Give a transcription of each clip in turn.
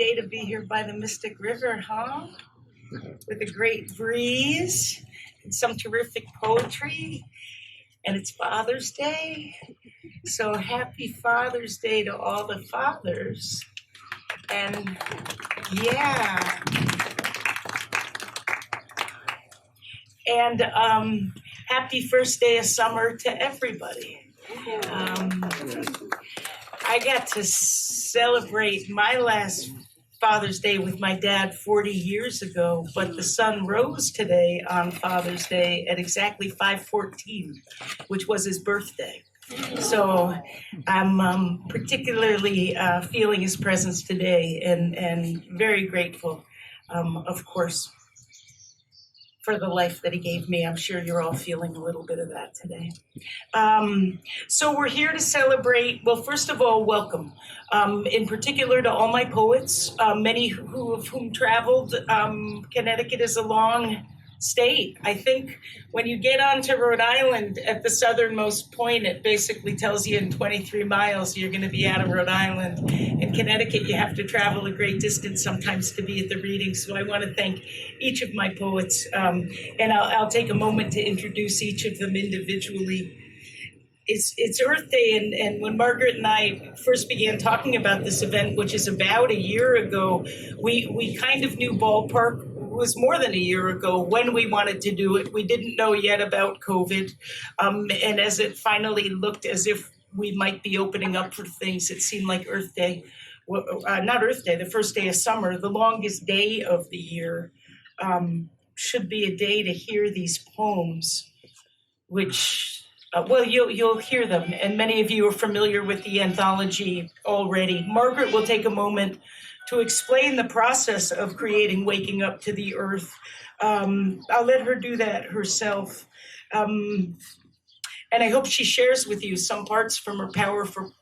day to be here by the Mystic River, huh? With a great breeze and some terrific poetry. And it's Father's Day. So happy Father's Day to all the fathers. And yeah. And happy first day of summer to everybody. I got to celebrate my last Father's Day with my dad 40 years ago, but the sun rose today on Father's Day at exactly 5:14, which was his birthday. So I'm particularly feeling his presence today and very grateful, of course, for the life that he gave me. I'm sure you're all feeling a little bit of that today. So we're here to celebrate, well, first of all, welcome. In particular to all my poets, many of whom traveled. Connecticut is a long state. I think when you get onto Rhode Island at the southernmost point, it basically tells you in 23 miles you're going to be out of Rhode Island. In Connecticut, you have to travel a great distance sometimes to be at the reading. So I want to thank each of my poets, and I'll take a moment to introduce each of them individually. It's Earth Day, and when Margaret and I first began talking about this event, which is about a year ago, we kind of knew ballpark was more than a year ago when we wanted to do it. We didn't know yet about COVID, and as it finally looked as if we might be opening up for things, it seemed like Earth Day, not Earth Day, the first day of summer, the longest day of the year, should be a day to hear these poems, which, well, you'll hear them, and many of you are familiar with the anthology already. Margaret will take a moment to explain the process of creating Waking Up to the Earth. I'll let her do that herself. And I hope she shares with you some parts from her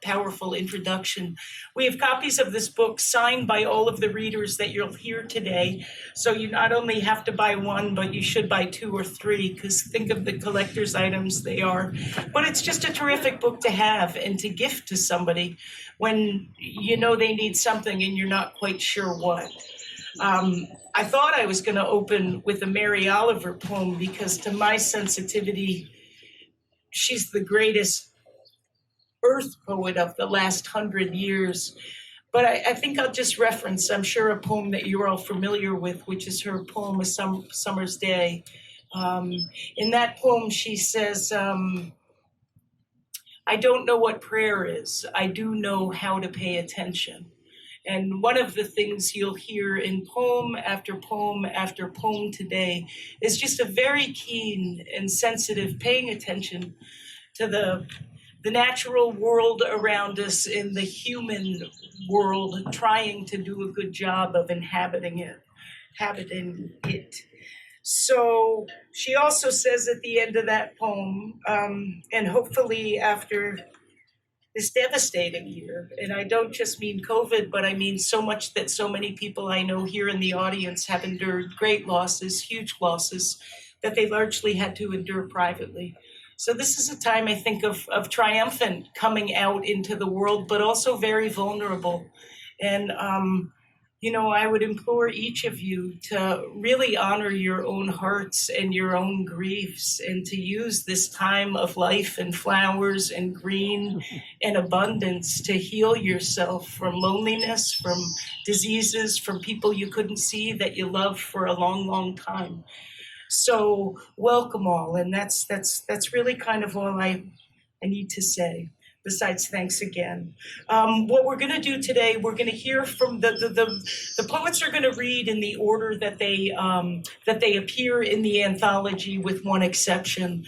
powerful introduction. We have copies of this book signed by all of the readers that you'll hear today. So you not only have to buy one, but you should buy 2 or 3, because think of the collector's items they are. But it's just a terrific book to have and to gift to somebody when you know they need something and you're not quite sure what. I thought I was going to open with a Mary Oliver poem because to my sensitivity, she's the greatest earth poet of the last 100 years. But I think I'll just reference, I'm sure, a poem that you're all familiar with, which is her poem, A Summer's Day. In that poem, she says, I don't know what prayer is. I do know how to pay attention. And one of the things you'll hear in poem after poem after poem today is just a very keen and sensitive paying attention to the natural world around us in the human world, trying to do a good job of inhabiting it. So she also says at the end of that poem, and hopefully after this devastating year, and I don't just mean COVID, but I mean so much that so many people I know here in the audience have endured great losses, huge losses, that they largely had to endure privately. So this is a time, I think, of triumphant coming out into the world, but also very vulnerable. And, I would implore each of you to really honor your own hearts and your own griefs and to use this time of life and flowers and green and abundance to heal yourself from loneliness, from diseases, from people you couldn't see that you loved for a long, long time. So welcome all, and that's really kind of all I need to say. Besides, thanks again. What we're going to do today, we're going to hear from the poets are going to read in the order that they appear in the anthology, with one exception.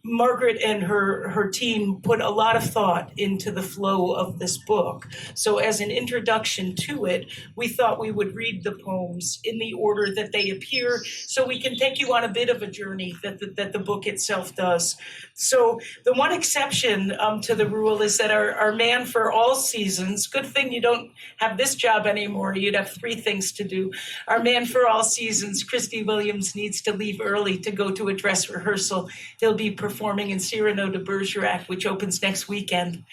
Margaret and her team put a lot of thought into the flow of this book. So as an introduction to it, we thought we would read the poems in the order that they appear so we can take you on a bit of a journey that the book itself does. So the one exception to the rule is that our man for all seasons, good thing you don't have this job anymore, you'd have 3 things to do. Our man for all seasons, Christy Williams, needs to leave early to go to a dress rehearsal. He'll be performing in Cyrano de Bergerac, which opens next weekend.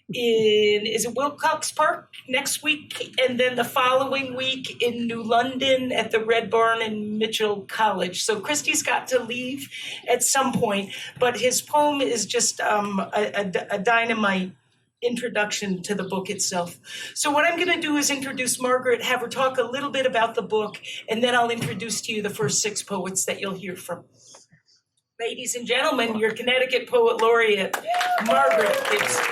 is it Wilcox Park next week, and then the following week in New London at the Red Barn in Mitchell College. So Christy's got to leave at some point, but his poem is just a dynamite introduction to the book itself. So what I'm going to do is introduce Margaret, have her talk a little bit about the book, and then I'll introduce to you the first 6 poets that you'll hear from. Ladies and gentlemen, your Connecticut Poet Laureate, Margaret Gibson.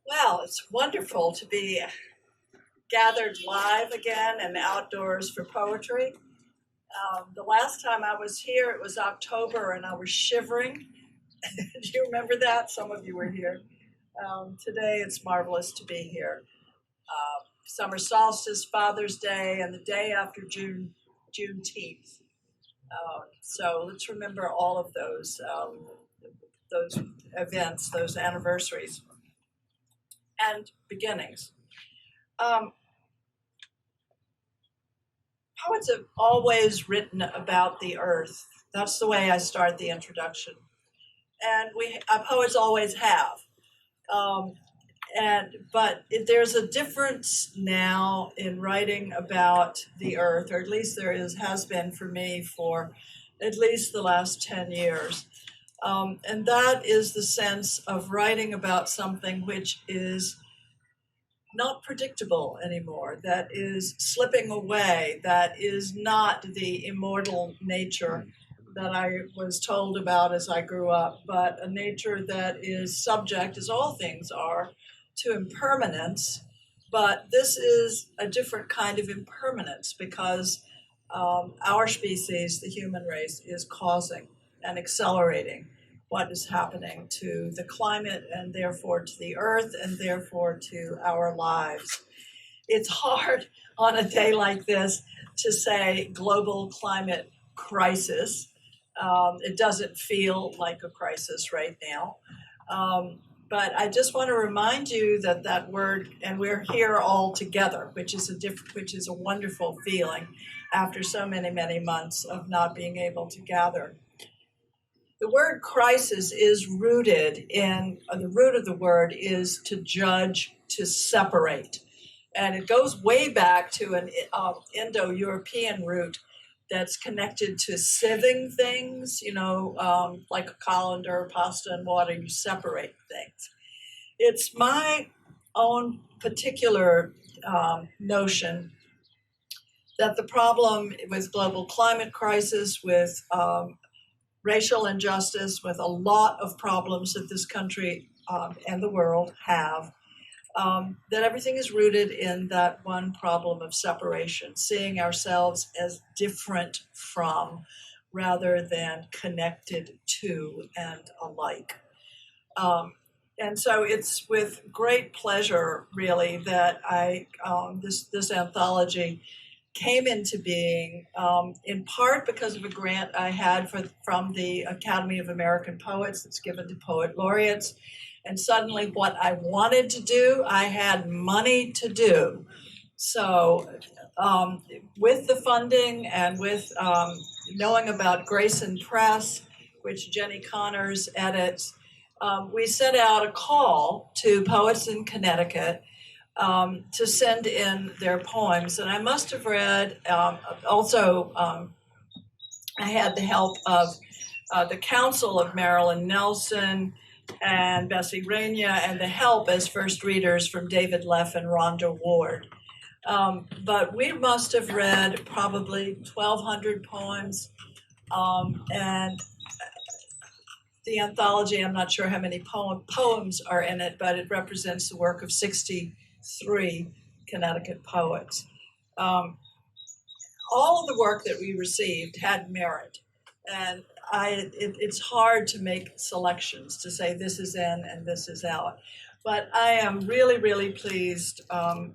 Well, it's wonderful to be gathered live again and outdoors for poetry. The last time I was here, it was October, and I was shivering. Do you remember that? Some of you were here. Today, it's marvelous to be here. Summer solstice, Father's Day, and the day after Juneteenth. So let's remember all of those events, those anniversaries, and beginnings. Poets have always written about the earth. That's the way I start the introduction. And poets always have. But there's a difference now in writing about the earth, or at least has been for me for at least the last 10 years. And that is the sense of writing about something which is not predictable anymore, that is slipping away, that is not the immortal nature that I was told about as I grew up, but a nature that is subject, as all things are, to impermanence. But this is a different kind of impermanence because our species, the human race, is causing and accelerating what is happening to the climate and therefore to the earth and therefore to our lives. It's hard on a day like this to say global climate crisis. It doesn't feel like a crisis right now. But I just want to remind you that word, and we're here all together, which is a wonderful feeling after so many, many months of not being able to gather. The word crisis is rooted in, the root of the word is to judge, to separate. And it goes way back to an Indo-European root that's connected to sieving things, like a colander, pasta and water, you separate things. It's my own particular notion that the problem with global climate crisis, with racial injustice, with a lot of problems that this country and the world have, that everything is rooted in that one problem of separation, seeing ourselves as different from rather than connected to and alike. And so it's with great pleasure, really, that this anthology came into being, in part because of a grant I had from the Academy of American Poets that's given to poet laureates. And suddenly what I wanted to do, I had money to do. So with the funding and with knowing about Grayson Press, which Jenny Connors edits, we set out a call to poets in Connecticut to send in their poems. And I must have read, I had the help of the Council of Marilyn Nelson and Bessie Rania, and the help as first readers from David Leff and Rhonda Ward. But we must have read probably 1,200 poems, and the anthology, I'm not sure how many poems are in it, but it represents the work of 63 Connecticut poets. All of the work that we received had merit, and it's hard to make selections to say this is in and this is out. But I am really, really pleased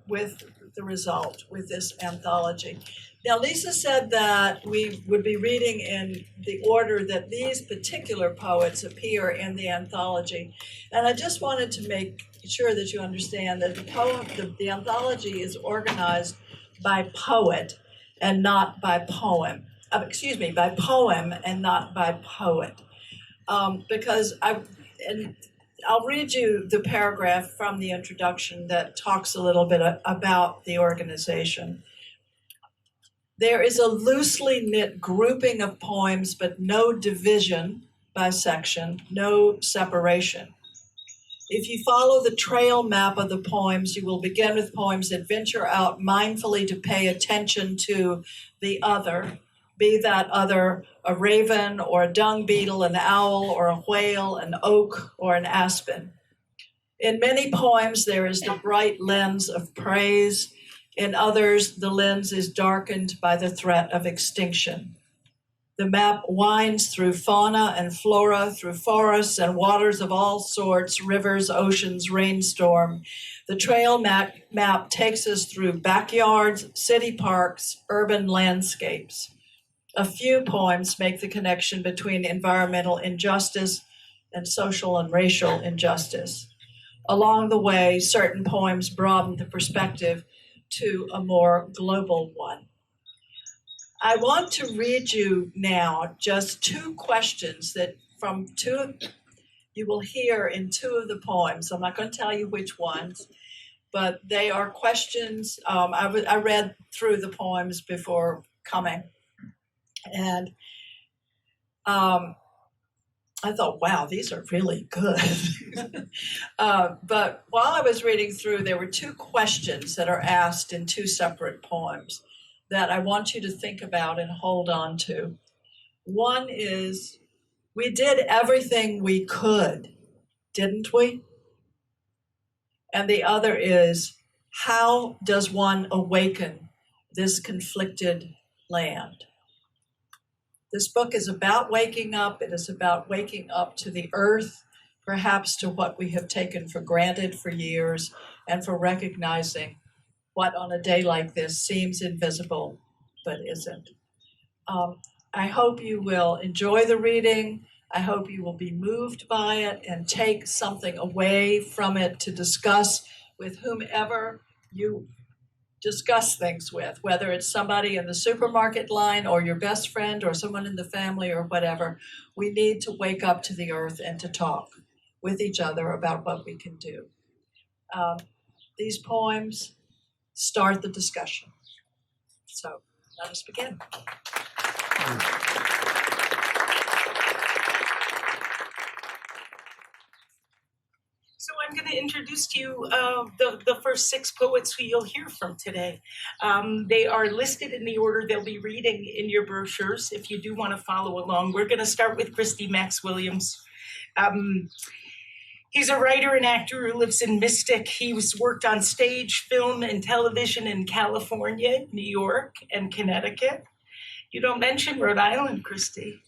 with the result, with this anthology. Now, Lisa said that we would be reading in the order that these particular poets appear in the anthology. And I just wanted to make sure that you understand that the anthology is organized by poet and not by poem. By poem and not by poet. Because and I'll read you the paragraph from the introduction that talks a little bit about the organization. There is a loosely knit grouping of poems, but no division by section, no separation. If you follow the trail map of the poems, you will begin with poems that venture out mindfully to pay attention to the other, be that other a raven or a dung beetle, an owl or a whale, an oak or an aspen. In many poems, there is the bright lens of praise. In others, the lens is darkened by the threat of extinction. The map winds through fauna and flora, through forests and waters of all sorts, rivers, oceans, rainstorm. The trail map takes us through backyards, city parks, urban landscapes. A few poems make the connection between environmental injustice and social and racial injustice. Along the way, certain poems broaden the perspective to a more global one. I want to read you now just two questions that you will hear in two of the poems. I'm not going to tell you which ones, but they are questions. I read through the poems before coming, and I thought, wow, these are really good. But while I was reading through, there were two questions that are asked in two separate poems that I want you to think about and hold on to. One is, we did everything we could, didn't we? And the other is, how does one awaken this conflicted land? This book is about waking up. It is about waking up to the earth, perhaps to what we have taken for granted for years, and for recognizing what on a day like this seems invisible, but isn't. I hope you will enjoy the reading. I hope you will be moved by it and take something away from it to discuss with whomever you discuss things with, whether it's somebody in the supermarket line or your best friend or someone in the family or whatever. We need to wake up to the earth and to talk with each other about what we can do. These poems start the discussion. So let us begin. So I'm going to introduce to you the first six poets who you'll hear from today. They are listed in the order they'll be reading in your brochures if you do want to follow along. We're going to start with Christy Max Williams. He's a writer and actor who lives in Mystic. He's worked on stage, film, and television in California, New York, and Connecticut. You don't mention Rhode Island, Christy.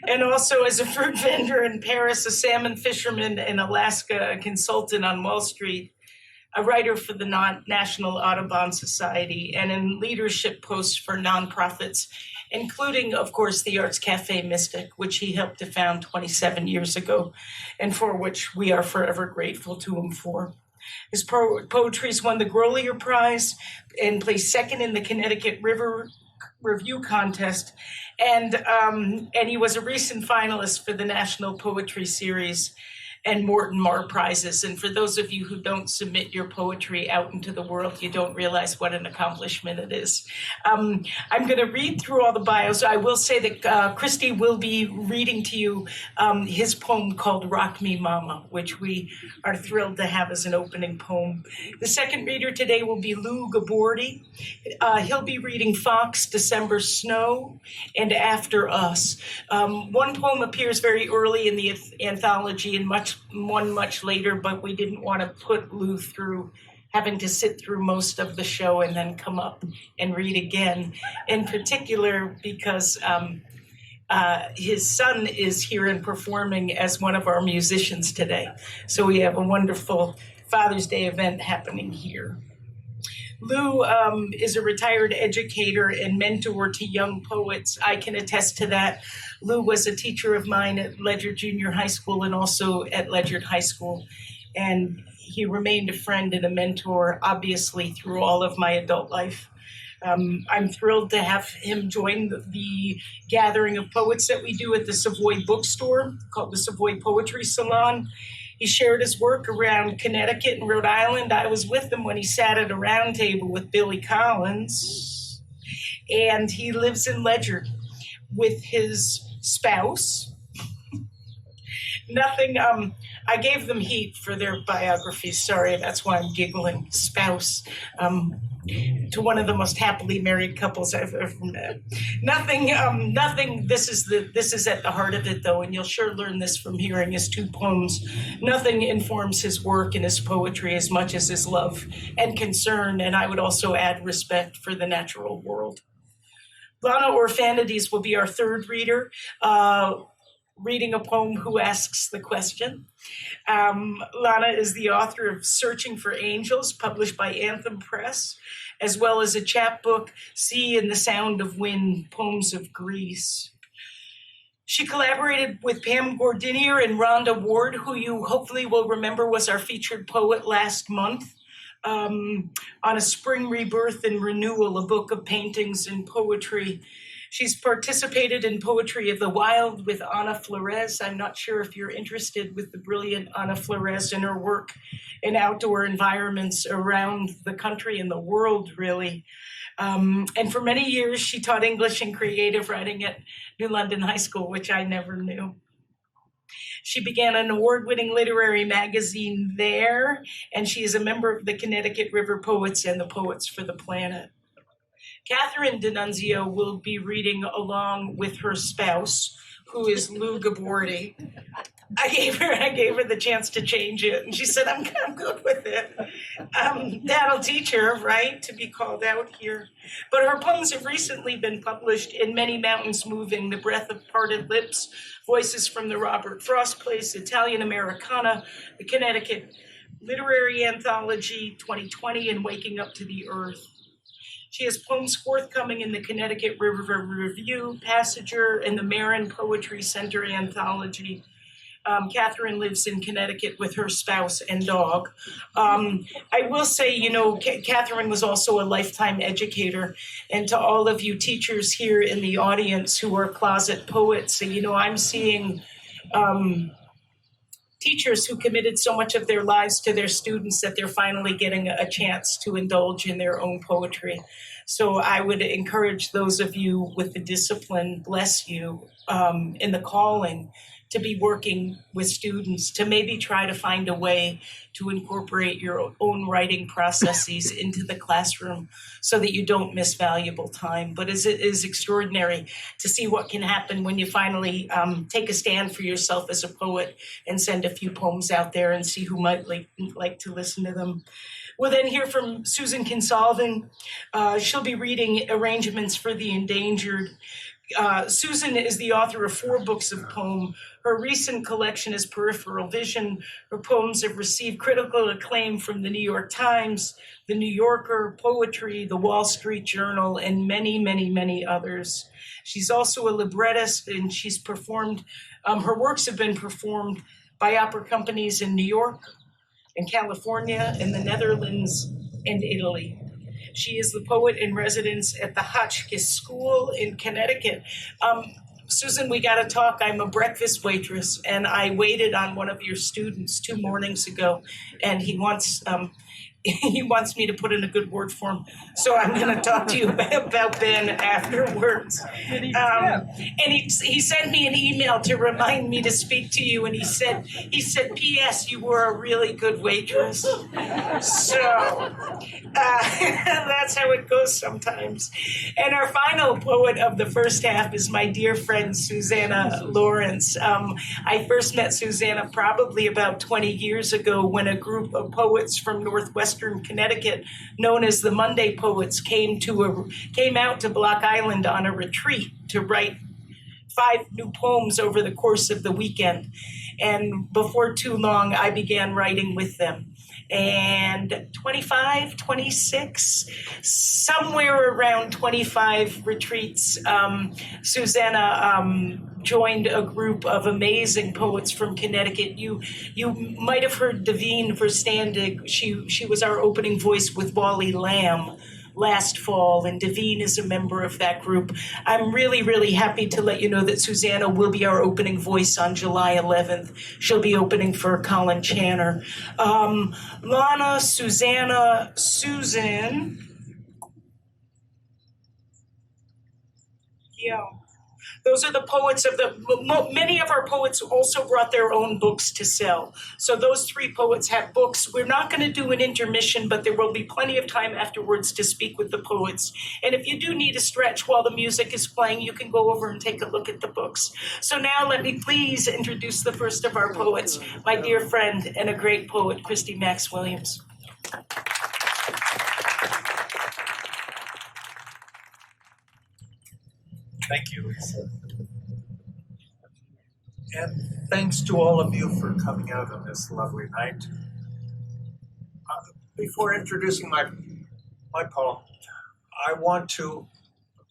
And also as a fruit vendor in Paris, a salmon fisherman in Alaska, a consultant on Wall Street, a writer for the National Audubon Society, and in leadership posts for nonprofits, including, of course, the Arts Café Mystic, which he helped to found 27 years ago, and for which we are forever grateful to him for. His poetry's won the Grolier Prize and placed second in the Connecticut River Review Contest, and he was a recent finalist for the National Poetry Series and Morton Marr prizes. And for those of you who don't submit your poetry out into the world, you don't realize what an accomplishment it is. I'm going to read through all the bios. I will say that Christy will be reading to you his poem called Rock Me Mama, which we are thrilled to have as an opening poem. The second reader today will be Lou Gabordi. He'll be reading Fox, December Snow, and After Us. One poem appears very early in the anthology and one much later, but we didn't want to put Lou through having to sit through most of the show and then come up and read again, in particular because his son is here and performing as one of our musicians today. So we have a wonderful Father's Day event happening here. Lou is a retired educator and mentor to young poets. I can attest to that. Lou was a teacher of mine at Ledyard Junior High School and also at Ledyard High School. And he remained a friend and a mentor, obviously, through all of my adult life. I'm thrilled to have him join the gathering of poets that we do at the Savoy Bookstore called the Savoy Poetry Salon. He shared his work around Connecticut and Rhode Island. I was with him when he sat at a round table with Billy Collins. And he lives in Ledyard with his spouse. I gave them heat for their biographies. Sorry, that's why I'm giggling. Spouse. To one of the most happily married couples I've ever met. Nothing. This is at the heart of it, though, and you'll sure learn this from hearing his two poems. Nothing informs his work and his poetry as much as his love and concern, and I would also add respect for the natural world. Lana Orphanides will be our third reader, reading a poem, Who Asks the Question. Lana is the author of Searching for Angels, published by Anthem Press, as well as a chapbook, Sea and the Sound of Wind, Poems of Greece. She collaborated with Pam Gordinier and Rhonda Ward, who you hopefully will remember was our featured poet last month, on A Spring Rebirth and Renewal, a book of paintings and poetry. She's participated in Poetry of the Wild with Ana Flores. I'm not sure if you're interested with the brilliant Ana Flores and her work in outdoor environments around the country and the world, really. And for many years, she taught English and creative writing at New London High School, which I never knew. She began an award-winning literary magazine there, and she is a member of the Connecticut River Poets and the Poets for the Planet. Catherine DeNunzio will be reading along with her spouse, who is Lou Gabordi. I gave her the chance to change it, and she said, I'm good with it. That'll teach her, right, to be called out here. But her poems have recently been published in Many Mountains Moving, The Breath of Parted Lips, Voices from the Robert Frost Place, Italian Americana, the Connecticut Literary Anthology 2020, and Waking Up to the Earth. She has poems forthcoming in the Connecticut River Review, Passenger, and the Marin Poetry Center Anthology. Catherine lives in Connecticut with her spouse and dog. I will say, Catherine was also a lifetime educator. And to all of you teachers here in the audience who are closet poets, I'm seeing teachers who committed so much of their lives to their students that they're finally getting a chance to indulge in their own poetry. So I would encourage those of you with the discipline, bless you, in the calling to be working with students, to maybe try to find a way to incorporate your own writing processes into the classroom so that you don't miss valuable time. But it is extraordinary to see what can happen when you finally take a stand for yourself as a poet and send a few poems out there and see who might like to listen to them. We'll then hear from Susan Kinsolving. She'll be reading Arrangements for the Endangered. Susan is the author of 4 books of poem. Her recent collection is Peripheral Vision. Her poems have received critical acclaim from the New York Times, the New Yorker, Poetry, the Wall Street Journal, and many, many, many others. She's also a librettist, and she's performed, her works have been performed by opera companies in New York, in California, in the Netherlands, and Italy. She is the poet in residence at the Hotchkiss School in Connecticut. Susan, we got to talk. I'm a breakfast waitress, and I waited on one of your students 2 mornings ago, and he wants me to put in a good word for him. So I'm going to talk to you about Ben afterwards. And he sent me an email to remind me to speak to you, and he said, P.S., you were a really good waitress. So that's how it goes sometimes. And our final poet of the first half is my dear friend, Susannah Lawrence. I first met Susannah probably about 20 years ago when a group of poets from Northwestern Connecticut, known as the Monday Poets, came out to Block Island on a retreat to write 5 new poems over the course of the weekend. And before too long, I began writing with them. And 25, 26, somewhere around 25 retreats, Susannah joined a group of amazing poets from Connecticut. You might have heard Davine Verstandig. She was our opening voice with Wally Lamb last fall, and Davine is a member of that group. I'm really, really happy to let you know that Susannah will be our opening voice on July 11th. She'll be opening for Colin Channer. Lana, Susannah, Susan. Yeah. Those are the poets of many of our poets also brought their own books to sell. So those three poets have books. We're not going to do an intermission, but there will be plenty of time afterwards to speak with the poets. And if you do need a stretch while the music is playing, you can go over and take a look at the books. So now let me please introduce the first of our poets, my dear friend and a great poet, Christy Max Williams. Thank you, Lisa. And thanks to all of you for coming out on this lovely night. Before introducing my poem, I want to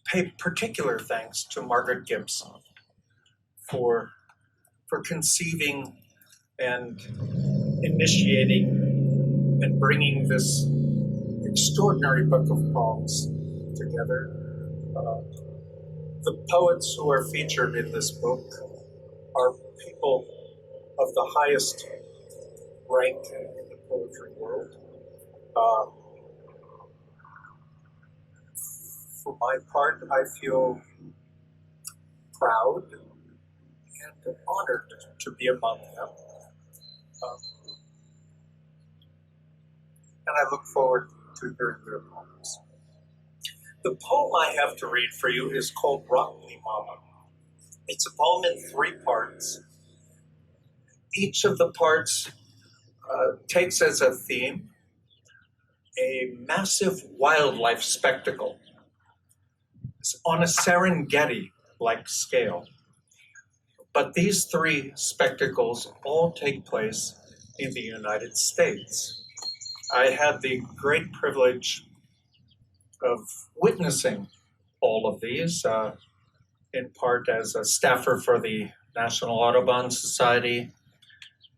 pay particular thanks to Margaret Gibson for conceiving and initiating and bringing this extraordinary book of poems together. The poets who are featured in this book are people of the highest rank in the poetry world. For my part, I feel proud and honored to be among them. And I look forward to hearing their poems. The poem I have to read for you is called Rock Me Mama. It's a poem in 3 parts. Each of the parts takes as a theme a massive wildlife spectacle. It's on a Serengeti-like scale. But these 3 spectacles all take place in the United States. I had the great privilege of witnessing all of these, in part as a staffer for the National Audubon Society,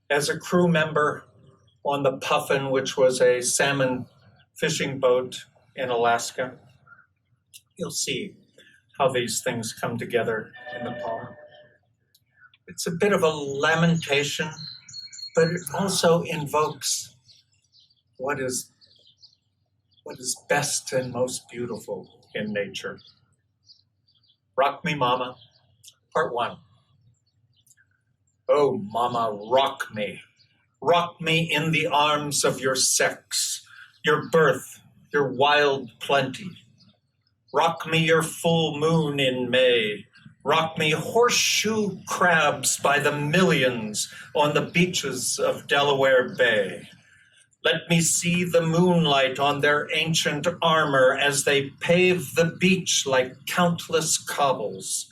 as a crew member on the Puffin, which was a salmon fishing boat in Alaska. You'll see how these things come together in the poem. It's a bit of a lamentation, but it also invokes what is best and most beautiful in nature. Rock Me Mama, Part 1. Oh, Mama, rock me. Rock me in the arms of your sex, your birth, your wild plenty. Rock me your full moon in May. Rock me horseshoe crabs by the millions on the beaches of Delaware Bay. Let me see the moonlight on their ancient armor as they pave the beach like countless cobbles,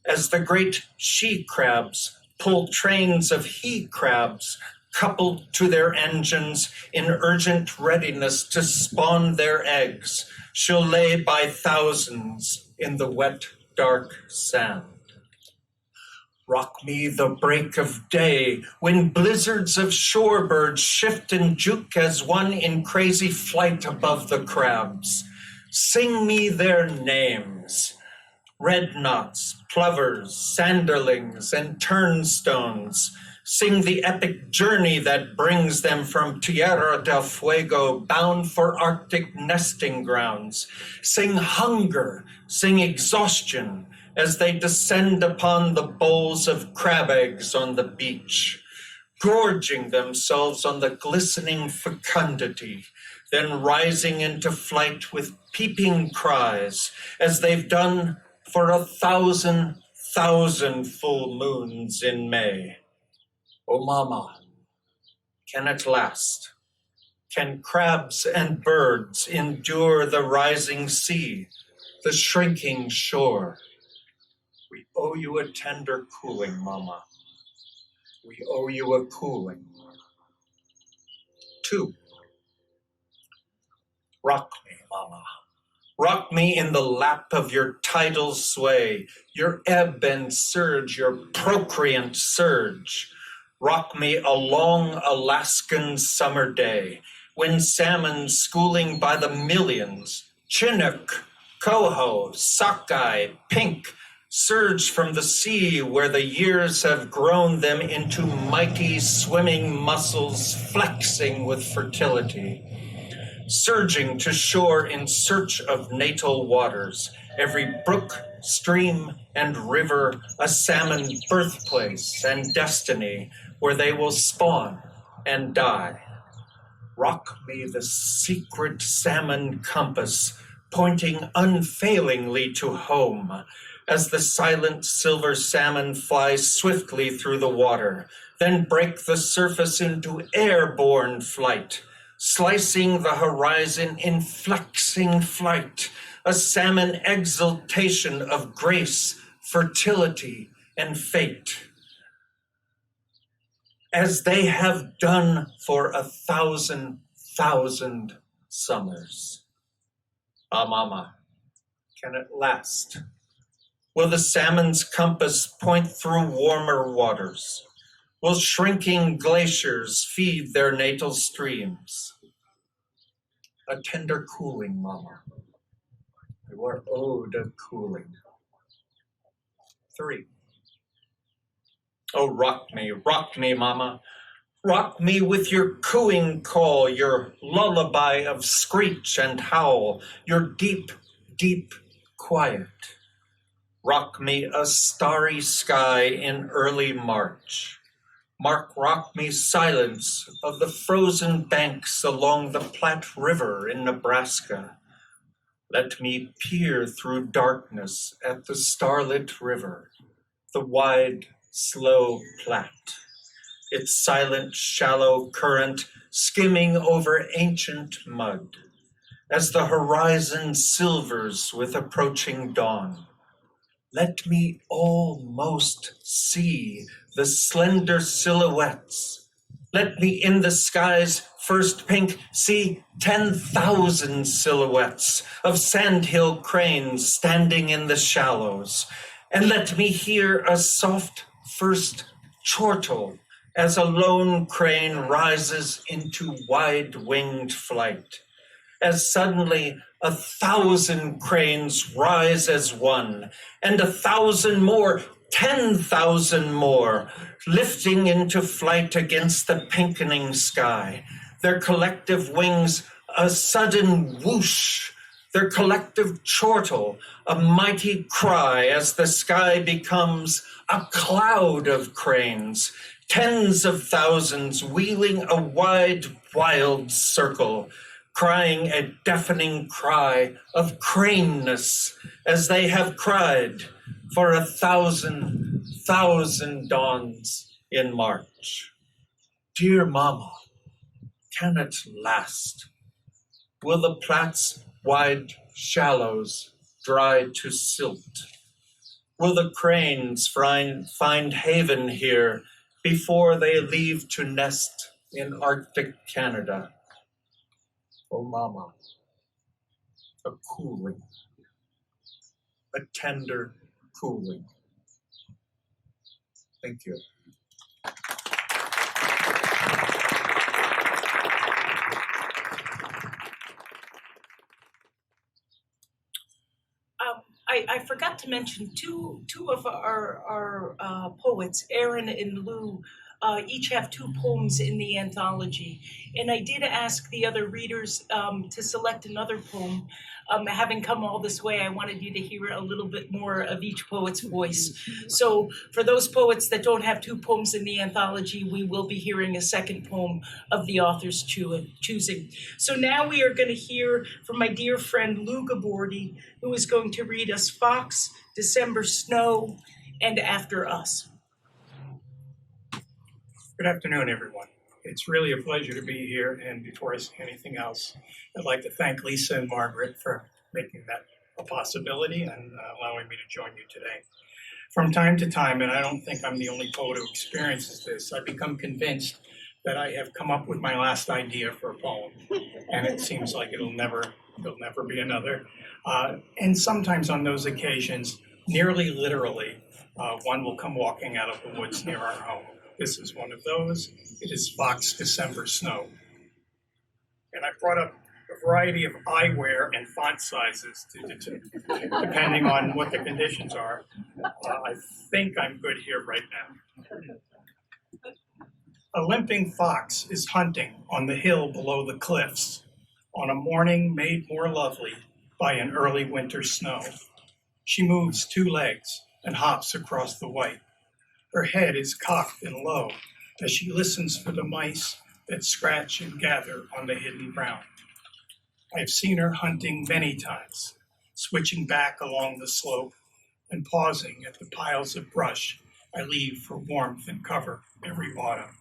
as the great she-crabs pull trains of he-crabs coupled to their engines in urgent readiness to spawn their eggs, she'll lay by thousands in the wet, dark sand. Rock me the break of day when blizzards of shorebirds shift and juke as one in crazy flight above the crabs. Sing me their names. Red knots, plovers, sanderlings, and turnstones. Sing the epic journey that brings them from Tierra del Fuego bound for Arctic nesting grounds. Sing hunger, sing exhaustion, as they descend upon the bowls of crab eggs on the beach, gorging themselves on the glistening fecundity, then rising into flight with peeping cries, as they've done for 1,000 full moons in May. Oh, Mama, can it last? Can crabs and birds endure the rising sea, the shrinking shore? We owe you a tender cooling, Mama. We owe you a cooling. 2. Rock me, Mama. Rock me in the lap of your tidal sway, your ebb and surge, your procreant surge. Rock me a long Alaskan summer day, when salmon schooling by the millions Chinook, coho, sockeye, pink, surge from the sea where the years have grown them into mighty swimming muscles flexing with fertility. Surging to shore in search of natal waters, every brook, stream, and river a salmon birthplace and destiny where they will spawn and die. Rock me the secret salmon compass, pointing unfailingly to home, as the silent silver salmon flies swiftly through the water, then break the surface into airborne flight, slicing the horizon in flexing flight, a salmon exultation of grace, fertility, and fate. As they have done for 1,000 summers. Ah, mama, can it last? Will the salmon's compass point through warmer waters? Will shrinking glaciers feed their natal streams? A tender cooling, mama. Your ode of cooling. 3. Oh, rock me, mama. Rock me with your cooing call, your lullaby of screech and howl, your deep, deep quiet. Rock me a starry sky in early March. Rock me silence of the frozen banks along the Platte River in Nebraska. Let me peer through darkness at the starlit river, the wide, slow Platte, its silent, shallow current skimming over ancient mud, as the horizon silvers with approaching dawn. Let me almost see the slender silhouettes. Let me in the sky's first pink see 10,000 silhouettes of sandhill cranes standing in the shallows. And let me hear a soft first chortle as a lone crane rises into wide-winged flight. As suddenly 1,000 cranes rise as one, and 1,000 more, 10,000 more, lifting into flight against the pinkening sky, their collective wings a sudden whoosh, their collective chortle a mighty cry as the sky becomes a cloud of cranes, tens of thousands wheeling a wide, wild circle, crying a deafening cry of craneness as they have cried for 1,000 dawns in March. Dear Mama, can it last? Will the Platte's wide shallows dry to silt? Will the cranes find haven here before they leave to nest in Arctic Canada? Oh, Mama, a cooling, a tender cooling. Thank you. I forgot to mention two of our poets, Aaron and Lou, each have 2 poems in the anthology. And I did ask the other readers to select another poem. Having come all this way, I wanted you to hear a little bit more of each poet's voice. So for those poets that don't have 2 poems in the anthology, we will be hearing a second poem of the author's choosing. So now we are going to hear from my dear friend Lou Gabordi, who is going to read us Fox, December Snow, and After Us. Good afternoon, everyone. It's really a pleasure to be here, and before I say anything else, I'd like to thank Lisa and Margaret for making that a possibility and allowing me to join you today. From time to time, and I don't think I'm the only poet who experiences this, I become convinced that I have come up with my last idea for a poem, and it seems like there'll never be another. And sometimes on those occasions, nearly literally, one will come walking out of the woods near our home. This is one of those. It is Fox, December Snow. And I brought up a a variety of eyewear and font sizes, depending on what the conditions are. I think I'm good here right now. A limping fox is hunting on the hill below the cliffs on a morning made more lovely by an early winter snow. She moves 2 legs and hops across the white. Her head is cocked and low as she listens for the mice that scratch and gather on the hidden ground. I have seen her hunting many times, switching back along the slope and pausing at the piles of brush I leave for warmth and cover every autumn.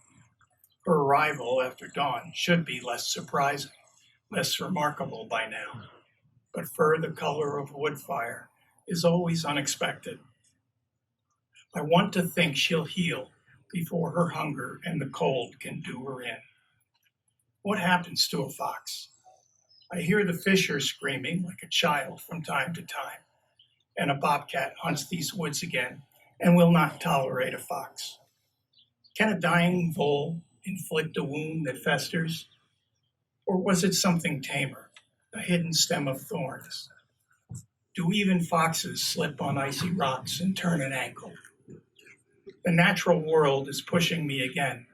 Her arrival after dawn should be less surprising, less remarkable by now, but fur the color of wood fire is always unexpected. I want to think she'll heal before her hunger and the cold can do her in. What happens to a fox? I hear the fisher screaming like a child from time to time, and a bobcat hunts these woods again and will not tolerate a fox. Can a dying vole inflict a wound that festers? Or was it something tamer, a hidden stem of thorns? Do even foxes slip on icy rocks and turn an ankle? The natural world is pushing me again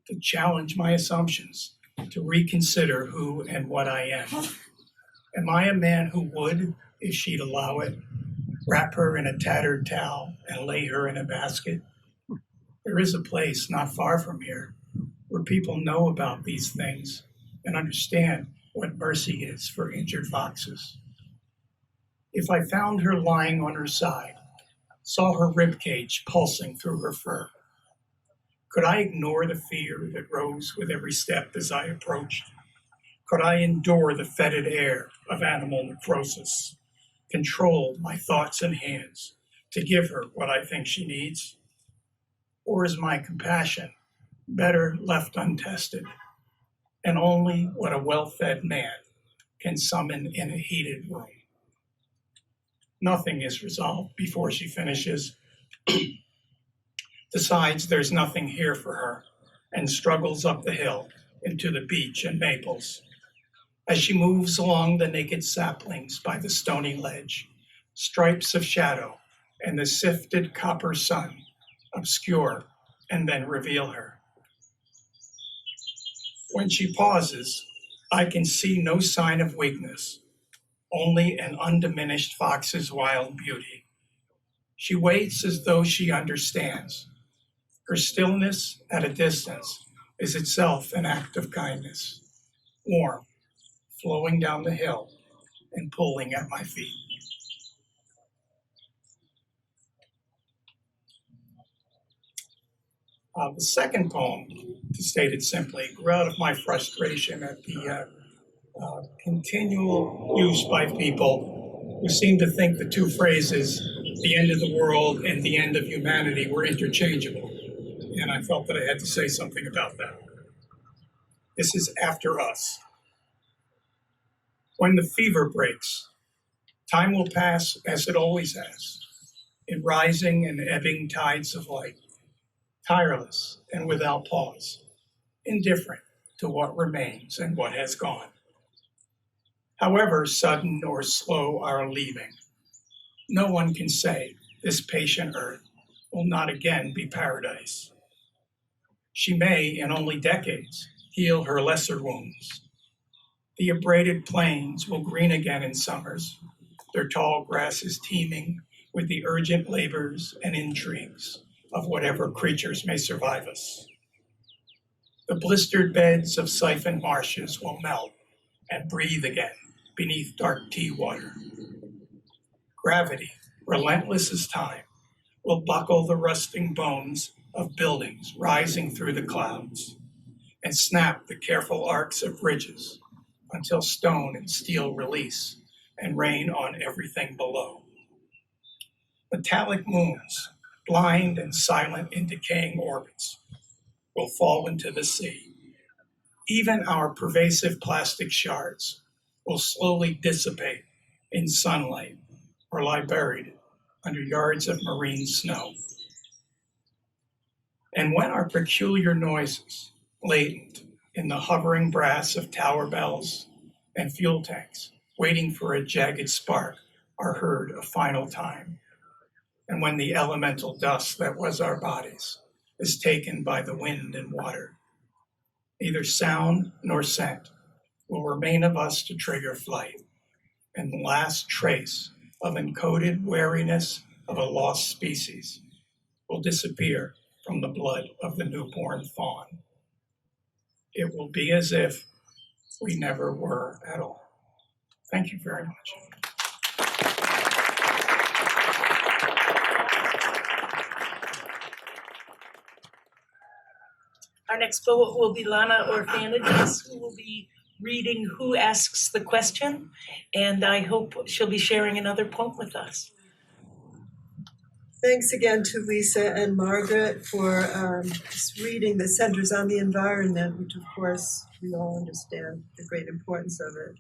to challenge my assumptions, to reconsider who and what I am. Am I a man who would, if she'd allow it, wrap her in a tattered towel and lay her in a basket? There is a place not far from here where people know about these things and understand what mercy is for injured foxes. If I found her lying on her side, saw her ribcage pulsing through her fur, could I ignore the fear that rose with every step as I approached? Could I endure the fetid air of animal necrosis, control my thoughts and hands to give her what I think she needs? Or is my compassion better left untested, and only what a well-fed man can summon in a heated room? Nothing is resolved before she finishes, decides there's nothing here for her, and struggles up the hill into the beech and maples. As she moves along the naked saplings by the stony ledge, stripes of shadow and the sifted copper sun obscure and then reveal her. When she pauses, I can see no sign of weakness, only an undiminished fox's wild beauty. She waits as though she understands. Her stillness at a distance is itself an act of kindness, warm, flowing down the hill and pulling at my feet. The second poem, to state it simply, grew out of my frustration at the continual use by people who seem to think the two phrases, the end of the world and the end of humanity, were interchangeable. And I felt that I had to say something about that. This is After Us. When the fever breaks, time will pass as it always has, in rising and ebbing tides of light, tireless and without pause, indifferent to what remains and what has gone. However sudden or slow our leaving, no one can say this patient earth will not again be paradise. She may, in only decades, heal her lesser wounds. The abraded plains will green again in summers, their tall grasses teeming with the urgent labors and intrigues of whatever creatures may survive us. The blistered beds of siphoned marshes will melt and breathe again beneath dark tea water. Gravity, relentless as time, will buckle the rusting bones of buildings rising through the clouds and snap the careful arcs of bridges until stone and steel release and rain on everything below. Metallic moons, blind and silent in decaying orbits, will fall into the sea. Even our pervasive plastic shards will slowly dissipate in sunlight or lie buried under yards of marine snow. And when our peculiar noises, latent in the hovering brass of tower bells and fuel tanks, waiting for a jagged spark, are heard a final time. And when the elemental dust that was our bodies is taken by the wind and water, neither sound nor scent will remain of us to trigger flight, and the last trace of encoded wariness of a lost species will disappear from the blood of the newborn fawn. It will be as if we never were at all. Thank you very much. Our next poet will be Lana Orphanides, who will be reading Who Asks the Question, and I hope she'll be sharing another poem with us. Thanks again to Lisa and Margaret for this reading that centers on the environment, which of course we all understand the great importance of it.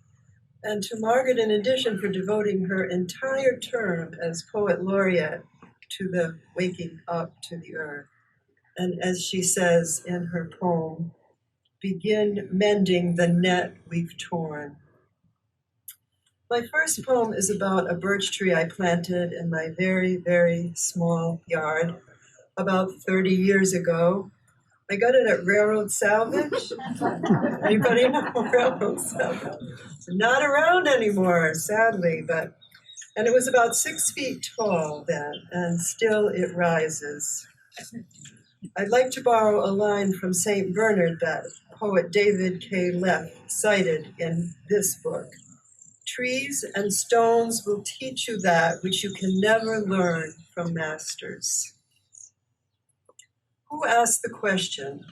And to Margaret, in addition, for devoting her entire term as poet laureate to the waking up to the earth. And as she says in her poem, begin mending the net we've torn. My first poem is about a birch tree I planted in my very, very small yard about 30 years ago. I got it at railroad salvage. Anybody know railroad salvage? It's not around anymore, sadly, and it was about 6 feet tall then, and still it rises. I'd like to borrow a line from St. Bernard that poet David K. Leff cited in this book. Trees and stones will teach you that which you can never learn from masters. Who asks the question?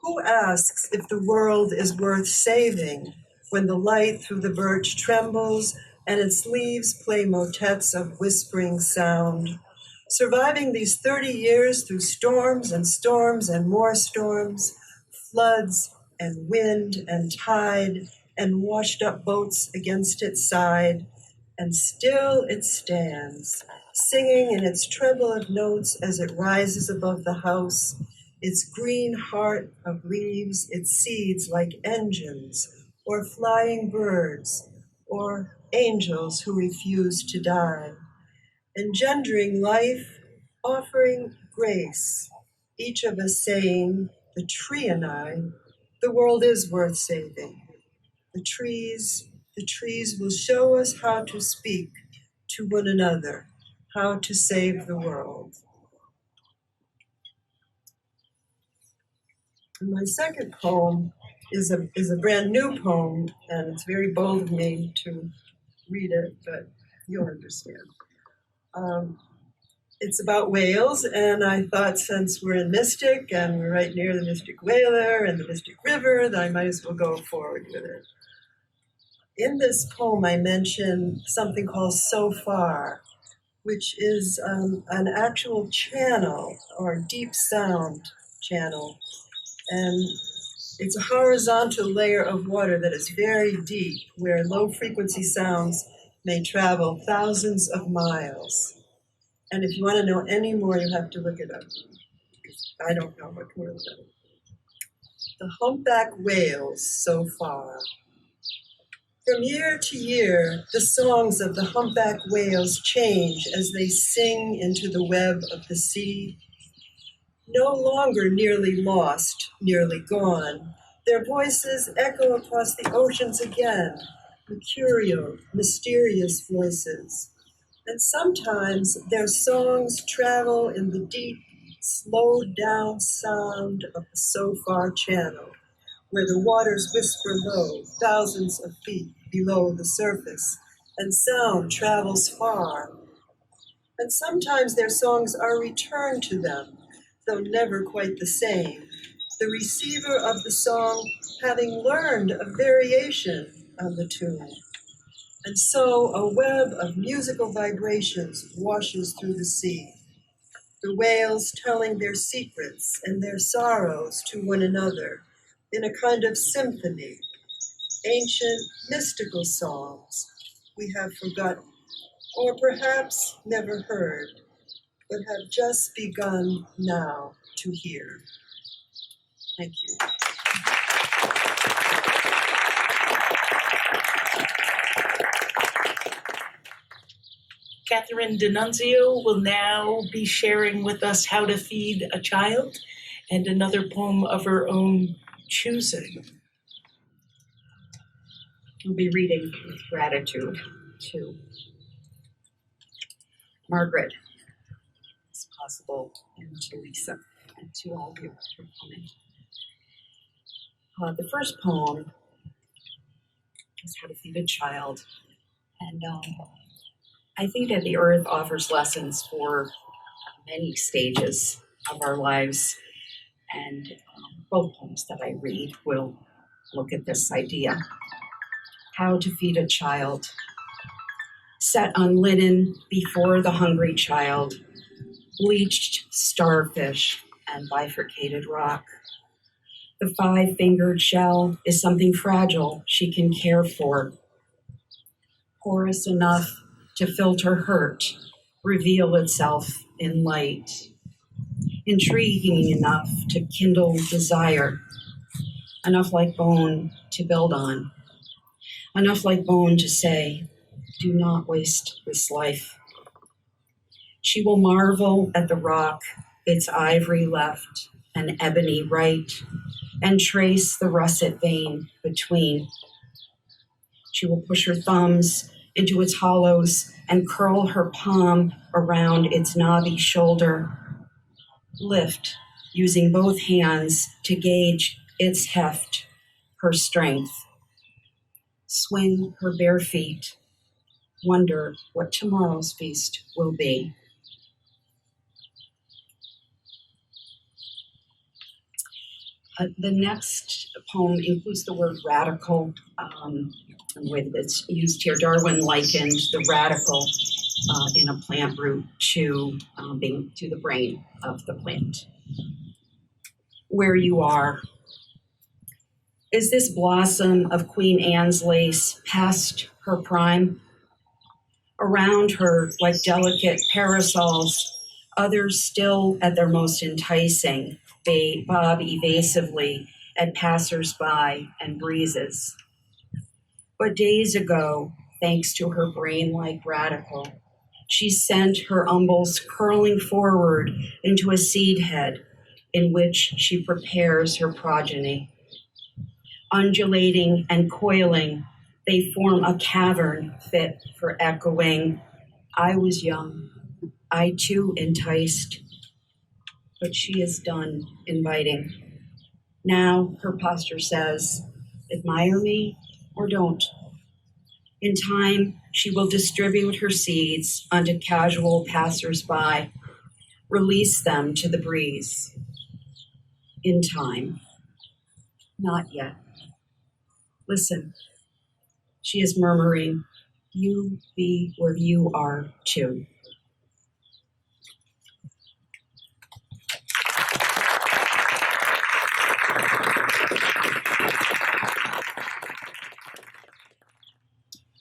Who asks if the world is worth saving when the light through the birch trembles and its leaves play motets of whispering sound? Surviving these 30 years through storms and more storms, floods and wind and tide, and washed up boats against its side, and still it stands, singing in its treble of notes as it rises above the house, its green heart of leaves, its seeds like engines, or flying birds, or angels who refuse to die, engendering life, offering grace, each of us saying, the tree and I, the world is worth saving. The trees will show us how to speak to one another, how to save the world. And my second poem is a brand new poem, and it's very bold of me to read it, but you'll understand. It's about whales, and I thought since we're in Mystic and we're right near the Mystic Whaler and the Mystic River, that I might as well go forward with it. In this poem, I mention something called So Far, which is an actual channel or deep sound channel. And it's a horizontal layer of water that is very deep, where low frequency sounds may travel thousands of miles. And if you want to know any more, you have to look it up. I don't know what more of it. The Humpback Whales, So Far. From year to year, the songs of the humpback whales change as they sing into the web of the sea. No longer nearly lost, nearly gone, their voices echo across the oceans again, mercurial, mysterious voices. And sometimes their songs travel in the deep, slowed down sound of the So Far Channel, where the waters whisper low, thousands of feet below the surface, and sound travels far. And sometimes their songs are returned to them, though never quite the same, the receiver of the song having learned a variation on the tune. And so a web of musical vibrations washes through the sea, the whales telling their secrets and their sorrows to one another, in a kind of symphony, ancient mystical songs we have forgotten, or perhaps never heard, but have just begun now to hear. Thank you. Catherine DeNunzio will now be sharing with us How to Feed a Child and another poem of her own choosing. I'll be reading with gratitude to Margaret, as possible, and to Lisa, and to all of you for coming. The first poem is How to Feed a Child, and I think that the earth offers lessons for many stages of our lives, and both poems that I read will look at this idea. How to feed a child. Set on linen before the hungry child, bleached starfish and bifurcated rock. The 5-fingered shell is something fragile she can care for. Porous enough to filter hurt, reveal itself in light. Intriguing enough to kindle desire. Enough like bone to build on. Enough like bone to say, do not waste this life. She will marvel at the rock, its ivory left and ebony right, and trace the russet vein between. She will push her thumbs into its hollows and curl her palm around its knobby shoulder. Lift, using both hands to gauge its heft, her strength. Swing her bare feet, wonder what tomorrow's feast will be. The next poem includes the word radical, the way that it's used here. Darwin likened the radical in a plant root to the brain of the plant. Where you are. Is this blossom of Queen Anne's lace past her prime? Around her, like delicate parasols, others still at their most enticing, they bob evasively at passers-by and breezes. But days ago, thanks to her brain-like radical, she sent her umbels curling forward into a seed head in which she prepares her progeny. Undulating and coiling, they form a cavern fit for echoing. I was young, I too enticed, but she is done inviting. Now her posture says, admire me or don't. In time, she will distribute her seeds unto casual passers-by, release them to the breeze. In time, not yet. Listen, she is murmuring, you be where you are too.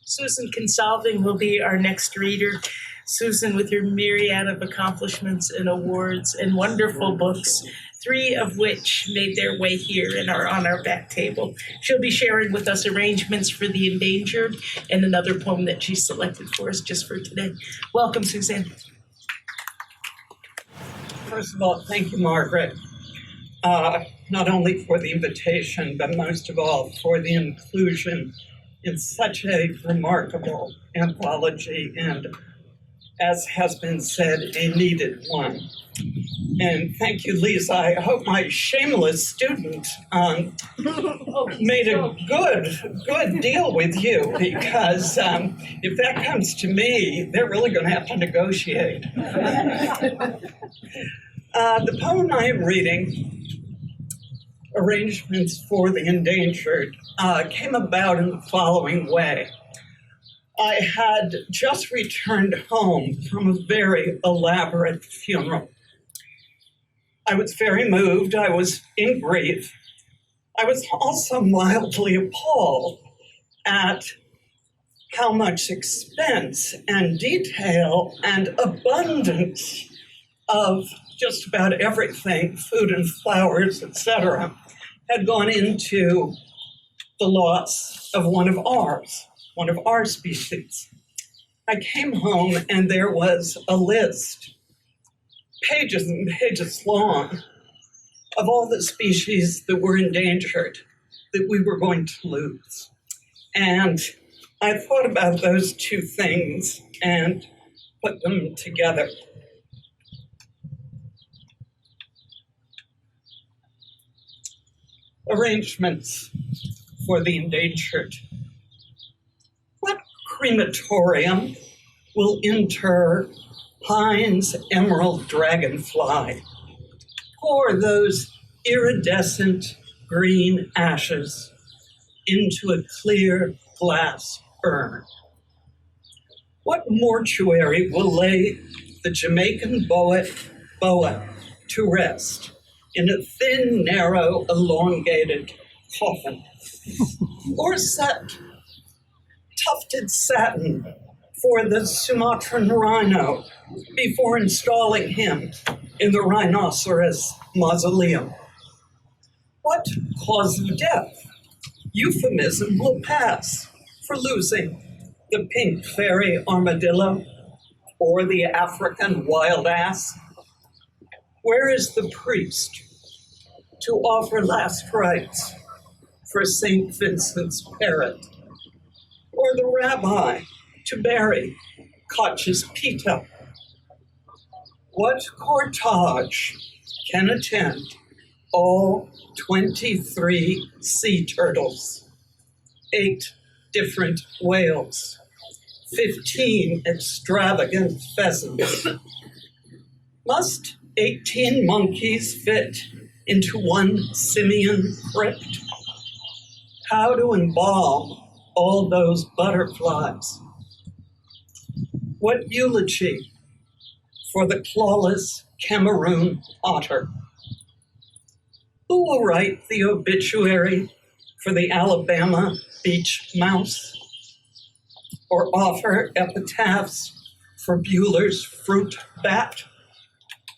Susan Kinsolving will be our next reader. Susan, with her myriad of accomplishments and awards and wonderful books, 3 of which made their way here and are on our back table. She'll be sharing with us arrangements for The Endangered and another poem that she selected for us just for today. Welcome, Suzanne. First of all, thank you, Margaret, not only for the invitation, but most of all for the inclusion in such a remarkable anthology and, as has been said, a needed one. And thank you, Lisa. I hope my shameless student made a good deal with you, because if that comes to me, they're really going to have to negotiate. The poem I am reading, Arrangements for the Endangered, came about in the following way. I had just returned home from a very elaborate funeral. I was very moved. I was in grief. I was also mildly appalled at how much expense and detail and abundance of just about everything, food and flowers, etc., had gone into the loss of one of our species. I came home and there was a list, pages and pages long, of all the species that were endangered, that we were going to lose. And I thought about those two things and put them together. Arrangements for the endangered. What crematorium will inter Pine's emerald dragonfly? Pour those iridescent green ashes into a clear glass urn. What mortuary will lay the Jamaican boa to rest in a thin, narrow, elongated coffin? Or set tufted satin for the Sumatran rhino before installing him in the rhinoceros mausoleum? What cause of death, euphemism, will pass for losing the pink fairy armadillo or the African wild ass? Where is the priest to offer last rites for St. Vincent's parrot? Or the rabbi to bury Koch's Pita? What cortege can attend all 23 sea turtles, 8 different whales, 15 extravagant pheasants? Must 18 monkeys fit into one simian crypt? How to embalm all those butterflies? What eulogy for the clawless Cameroon otter? Who will write the obituary for the Alabama beach mouse? Or offer epitaphs for Bueller's fruit bat?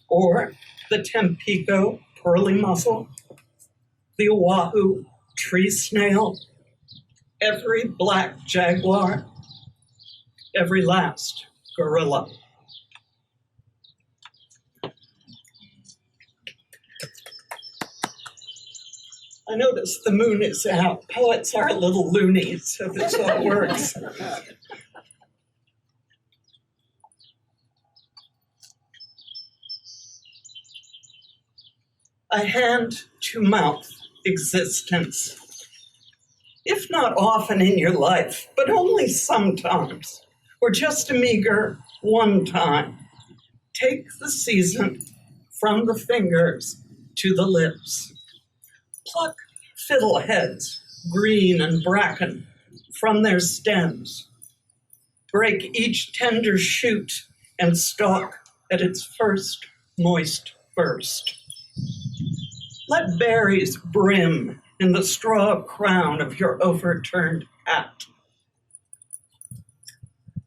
Or the Tampico pearly mussel? The Oahu tree snail? Every black jaguar? Every last gorilla? I notice the moon is out. Poets are a little loony, so this all works. A hand-to-mouth existence. If not often in your life, but only sometimes, or just a meager one time, take the season from the fingers to the lips. Pluck fiddleheads, green and bracken, from their stems. Break each tender shoot and stalk at its first moist burst. Let berries brim in the straw crown of your overturned hat.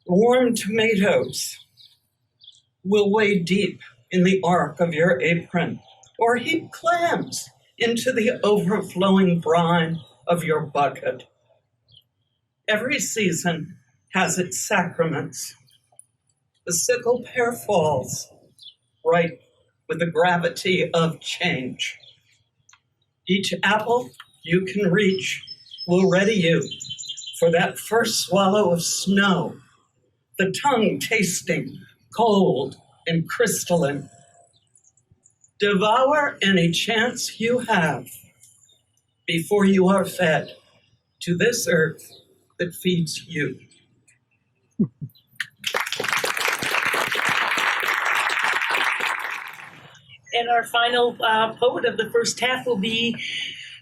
Warm tomatoes will wade deep in the arc of your apron, or heap clams into the overflowing brine of your bucket. Every season has its sacraments. The sickle pear falls, right with the gravity of change. Each apple you can reach will ready you for that first swallow of snow, the tongue tasting cold and crystalline. Devour any chance you have before you are fed to this earth that feeds you. And our final poet of the first half will be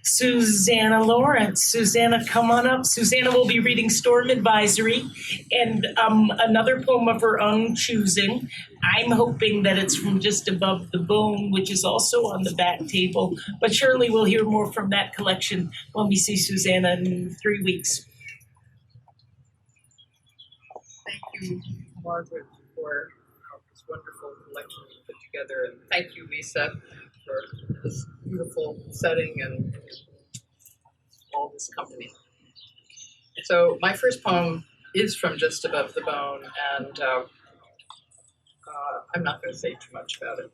Susannah Lawrence. Susannah, come on up. Susannah will be reading Storm Advisory and another poem of her own choosing. I'm hoping that it's from Just Above the Bone, which is also on the back table, but surely we'll hear more from that collection when we see Susannah in 3 weeks. Thank you, Margaret, for this wonderful collection you put together, and thank you, Lisa, for this beautiful setting and all this company. So my first poem is from just above the bone, and I'm not going to say too much about it.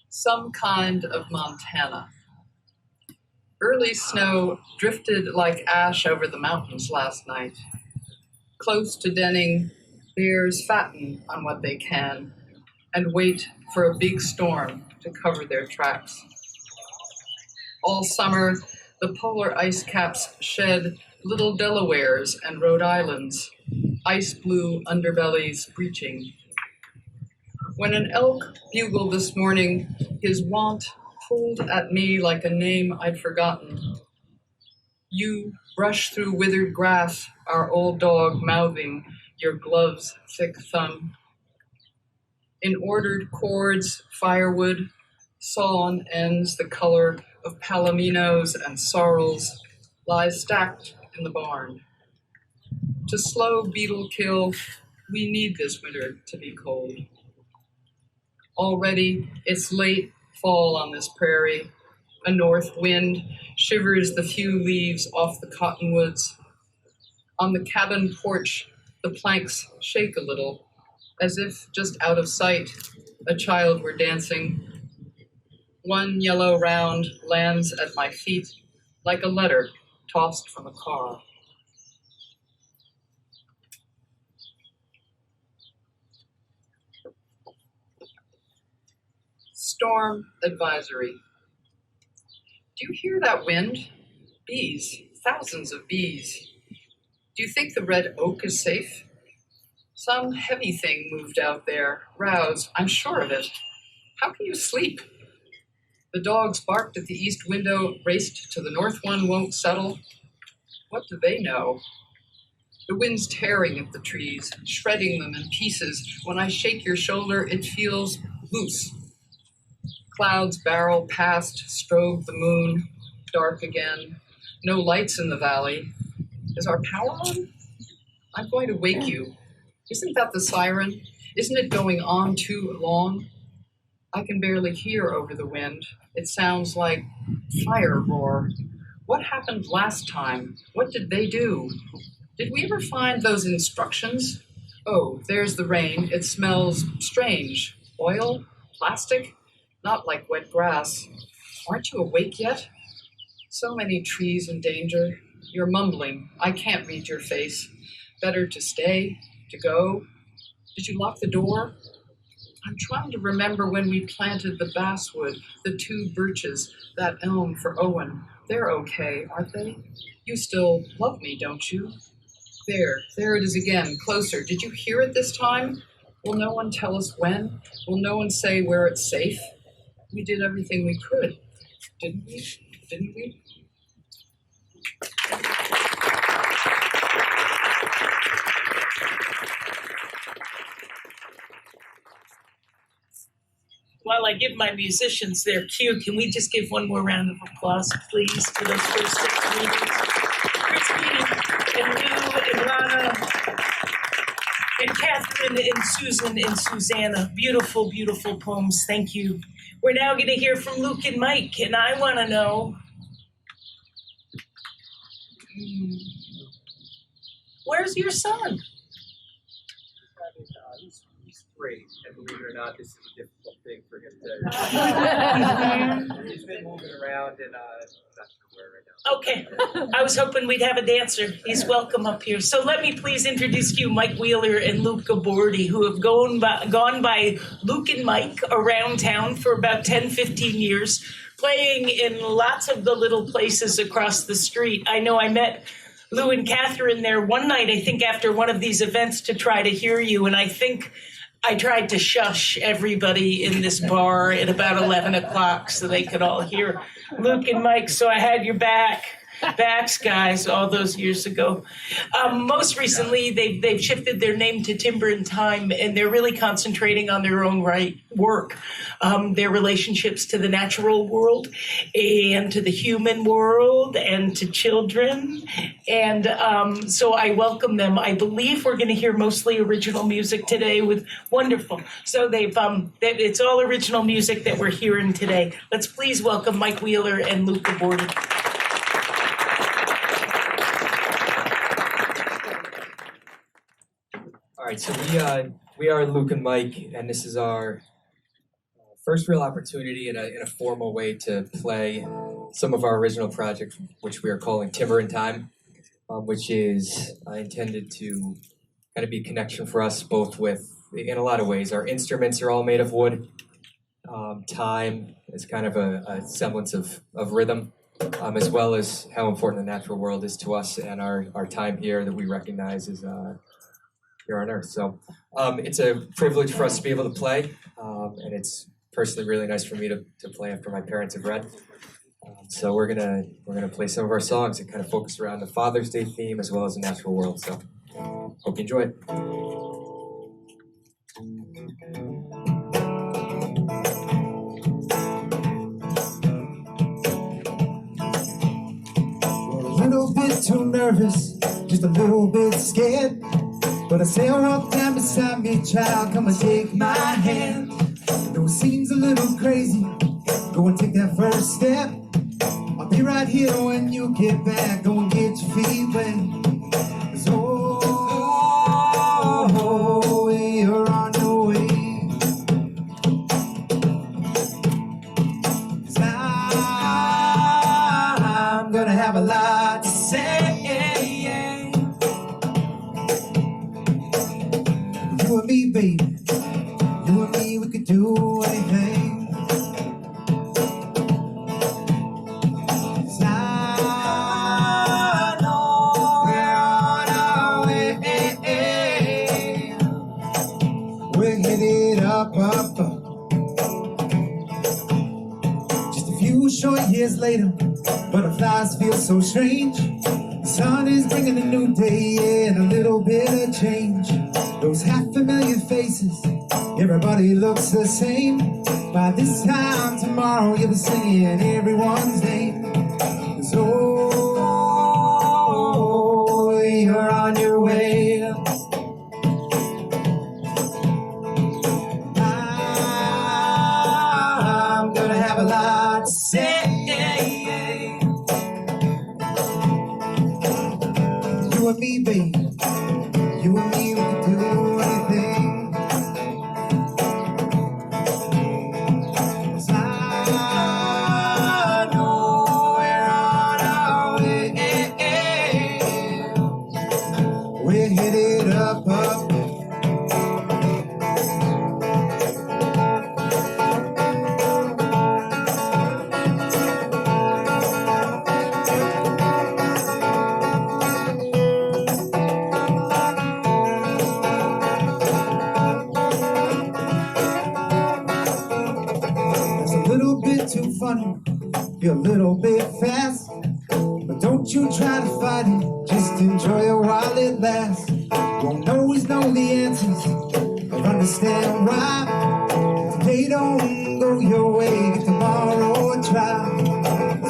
Some kind of Montana. Early snow drifted like ash over the mountains last night. Close to Denning, bears fatten on what they can and wait for a big storm to cover their tracks. All summer, the polar ice caps shed little Delawares and Rhode Islands, ice blue underbellies breaching. When an elk bugled this morning, his want pulled at me like a name I'd forgotten. You brush through withered grass, our old dog mouthing your glove's thick thumb. In ordered cords, firewood, sawn ends the color of palominos and sorrels lies stacked in the barn. To slow beetle kill, we need this winter to be cold. Already, it's late fall on this prairie. A north wind shivers the few leaves off the cottonwoods. On the cabin porch, the planks shake a little, as if just out of sight, a child were dancing. One yellow round lands at my feet like a letter tossed from a car. Storm advisory. Do you hear that wind? Bees, thousands of bees. Do you think the red oak is safe? Some heavy thing moved out there, roused, I'm sure of it. How can you sleep? The dogs barked at the east window, raced to the north one, won't settle. What do they know? The wind's tearing at the trees, shredding them in pieces. When I shake your shoulder, it feels loose. Clouds barrel past, strobe the moon, dark again. No lights in the valley. Is our power on? I'm going to wake you. Isn't that the siren? Isn't it going on too long? I can barely hear over the wind. It sounds like fire roar. What happened last time? What did they do? Did we ever find those instructions? Oh, there's the rain. It smells strange. Oil? Plastic? Not like wet grass. Aren't you awake yet? So many trees in danger. You're mumbling. I can't read your face. Better to stay, to go. Did you lock the door? I'm trying to remember when we planted the basswood, the 2 birches, that elm for Owen. They're okay, aren't they? You still love me, don't you? There it is again, closer. Did you hear it this time? Will no one tell us when? Will no one say where it's safe? We did everything we could, didn't we? Didn't we? While I give my musicians their cue, can we just give one more round of applause, please, to those first 6 readers? Christy and Lou and Lana and Catherine and Susan and Susannah. Beautiful, beautiful poems. Thank you. We're now going to hear from Luke and Mike, and I want to know, where's your son? He's 3, and believe it or not, this is a difficult thing for him to. He's been moving around, and not sure where right now. Okay, I was hoping we'd have a dancer. He's welcome up here. So let me please introduce to you Mike Wheeler and Luke Gabordi, who have gone by Luke and Mike around town for about 10, 15 years, playing in lots of the little places across the street. I know I met Lou and Catherine there one night, I think after one of these events, to try to hear you, and I think I tried to shush everybody in this bar at about 11 o'clock so they could all hear Luke and Mike, so I had your backs, guys, all those years ago. Most recently, they've shifted their name to Timber and Time, and they're really concentrating on their own work, their relationships to the natural world and to the human world and to children. And so I welcome them. I believe we're going to hear mostly original music today with wonderful. So it's all original music that we're hearing today. Let's please welcome Mike Wheeler and Luke Gabordi. right, so we are Luke and Mike, and this is our first real opportunity in a formal way to play some of our original project, which we are calling Timber in Time, which is intended to kind of be a connection for us both with, in a lot of ways, our instruments are all made of wood. Time is kind of a semblance of rhythm, as well as how important the natural world is to us and our time here that we recognize is here on Earth. So it's a privilege for us to be able to play, and it's personally really nice for me to play after my parents have read. So we're gonna play some of our songs and kind of focus around the Father's Day theme as well as the natural world. So hope you enjoy it. A little bit too nervous, just a little bit scared. But I say, walk down beside me, child, come and take my hand. Though it seems a little crazy, go and take that first step. I'll be right here when you get back, go and get your feet wet. 'Cause oh, you're on your way. 'Cause I'm gonna have a lot to say. You and me, baby, you and me, we could do anything. 'Cause I know we're on our way. We're headed up. Just a few short years later, butterflies feel so strange. The sun is bringing a new day, yeah, and a little bit of change. Those half-familiar faces, everybody looks the same. By this time tomorrow, you'll be singing everyone's name. 'Cause oh, you're on your way. I'm gonna have a lot to say. You and me, baby, you and me, we can do anything. 'Cause I know we're on our way. We're headed up. Too funny, you're a little bit fast, but don't you try to fight it, just enjoy it while it lasts. Won't always know the answers or understand why. If they don't go your way, get tomorrow and try.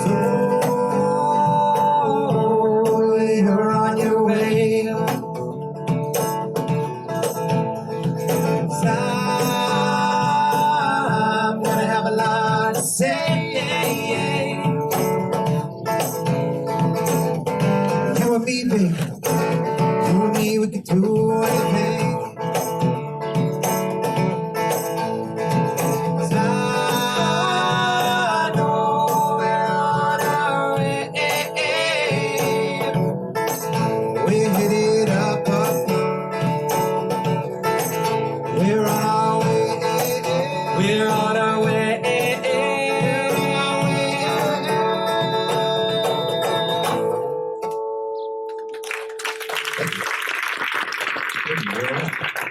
So you're on your way. 'Cause I'm gonna have a lot to say. You and me, baby, you and me, we can do anything. 'Cause I know we're on our way. We're headed up. We're on our way. We're on our way.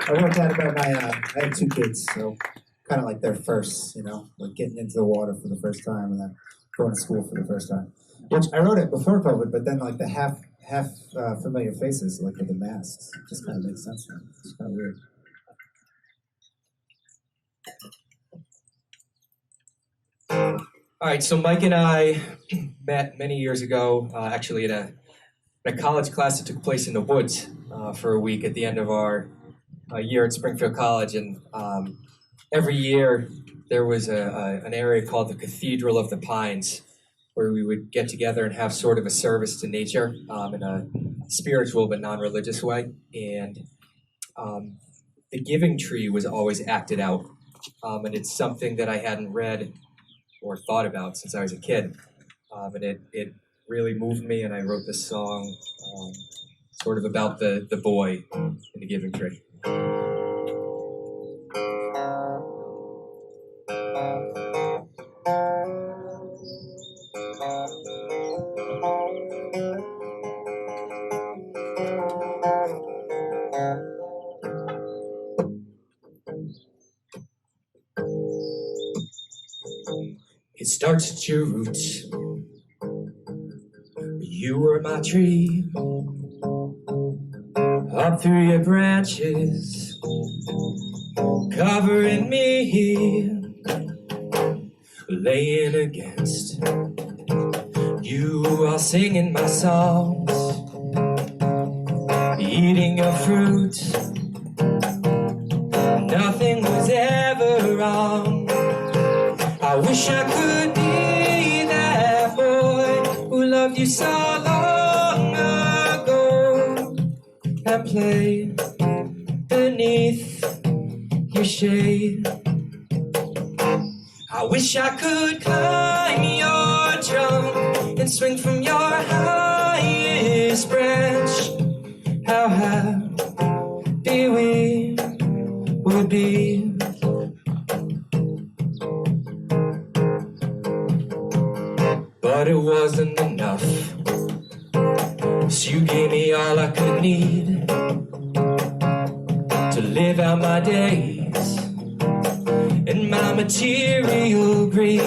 I wrote that about I had two kids, so kind of like their first, like getting into the water for the first time and then going to school for the first time. Which I wrote it before COVID, but then like the half familiar faces, like with the masks, just kind of makes sense. It's kind of weird. All right, so Mike and I met many years ago, actually in a college class that took place in the woods for a week at the end of our year at Springfield College, and every year there was an area called the Cathedral of the Pines, where we would get together and have sort of a service to nature in a spiritual but non-religious way. And The Giving Tree was always acted out, and it's something that I hadn't read or thought about since I was a kid, and it really moved me, and I wrote this song sort of about the boy in the Giving Tree. It starts at your roots. You were my tree. Up through your branches, covering me, laying against you while singing my songs, eating your fruit. Nothing was ever wrong. I wish I could be that boy who loved you so long ago and play beneath your shade. I wish I could climb your trunk and swing from your highest branch. How happy we would be. But it wasn't enough, so you gave me all I could need to live out my days in my material greed.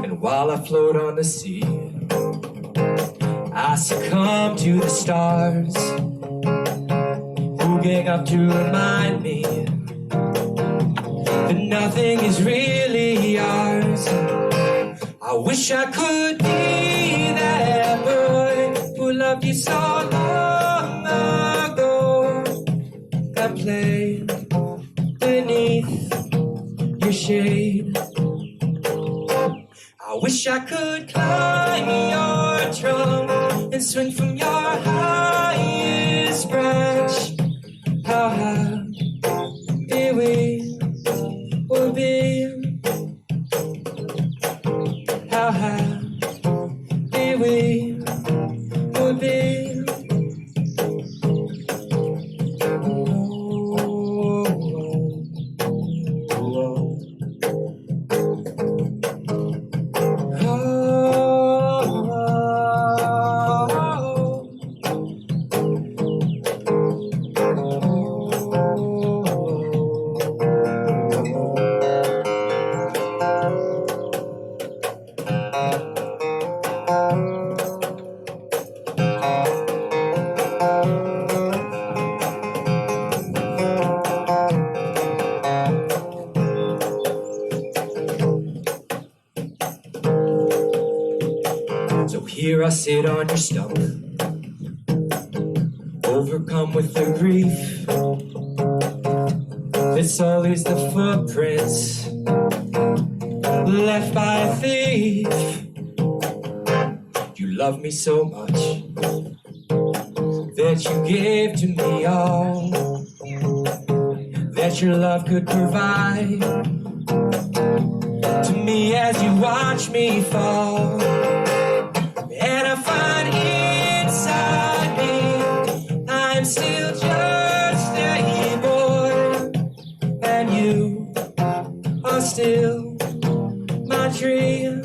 And while I float on the sea, I succumb to the stars who gang up to remind me that nothing is really ours. I wish I could be that boy who loved you so long ago and play beneath your shade. I wish I could climb your trunk and swing from your highest branch. How happy we would be. How happy we would be. Here I sit on your stump, overcome with the grief that sullies the footprints left by a thief. You love me so much that you gave to me all that your love could provide to me as you watch me fall. And I find inside me, I'm still just a boy, and you are still my dream.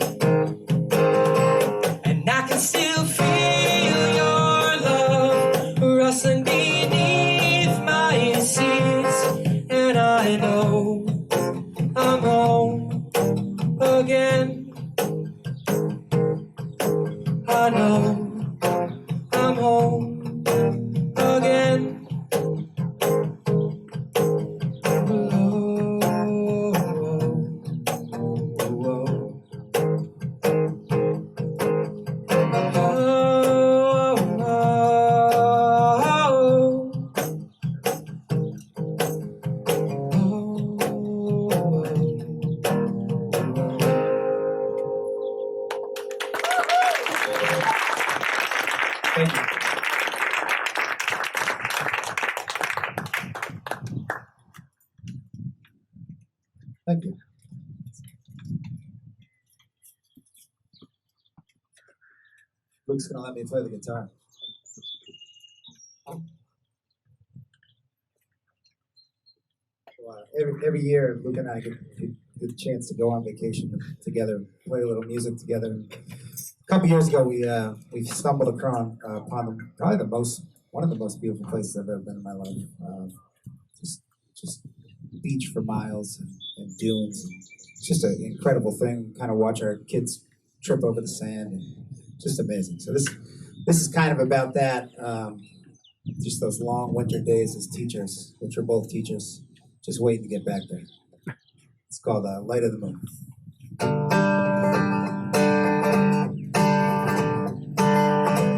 And I can still feel your love rustling beneath my seats, and I know I'm home again. I know Thank you. Luke's gonna let me play the guitar. Every year, Luke and I get the chance to go on vacation together, play a little music together. And a couple years ago, we stumbled upon probably one of the most beautiful places I've ever been in my life. Just beach for miles and dunes. And it's just an incredible thing. Kind of watch our kids trip over the sand, and just amazing. So this is kind of about that. Just those long winter days as teachers, which are both teachers, just waiting to get back there. It's called Light of the Moon.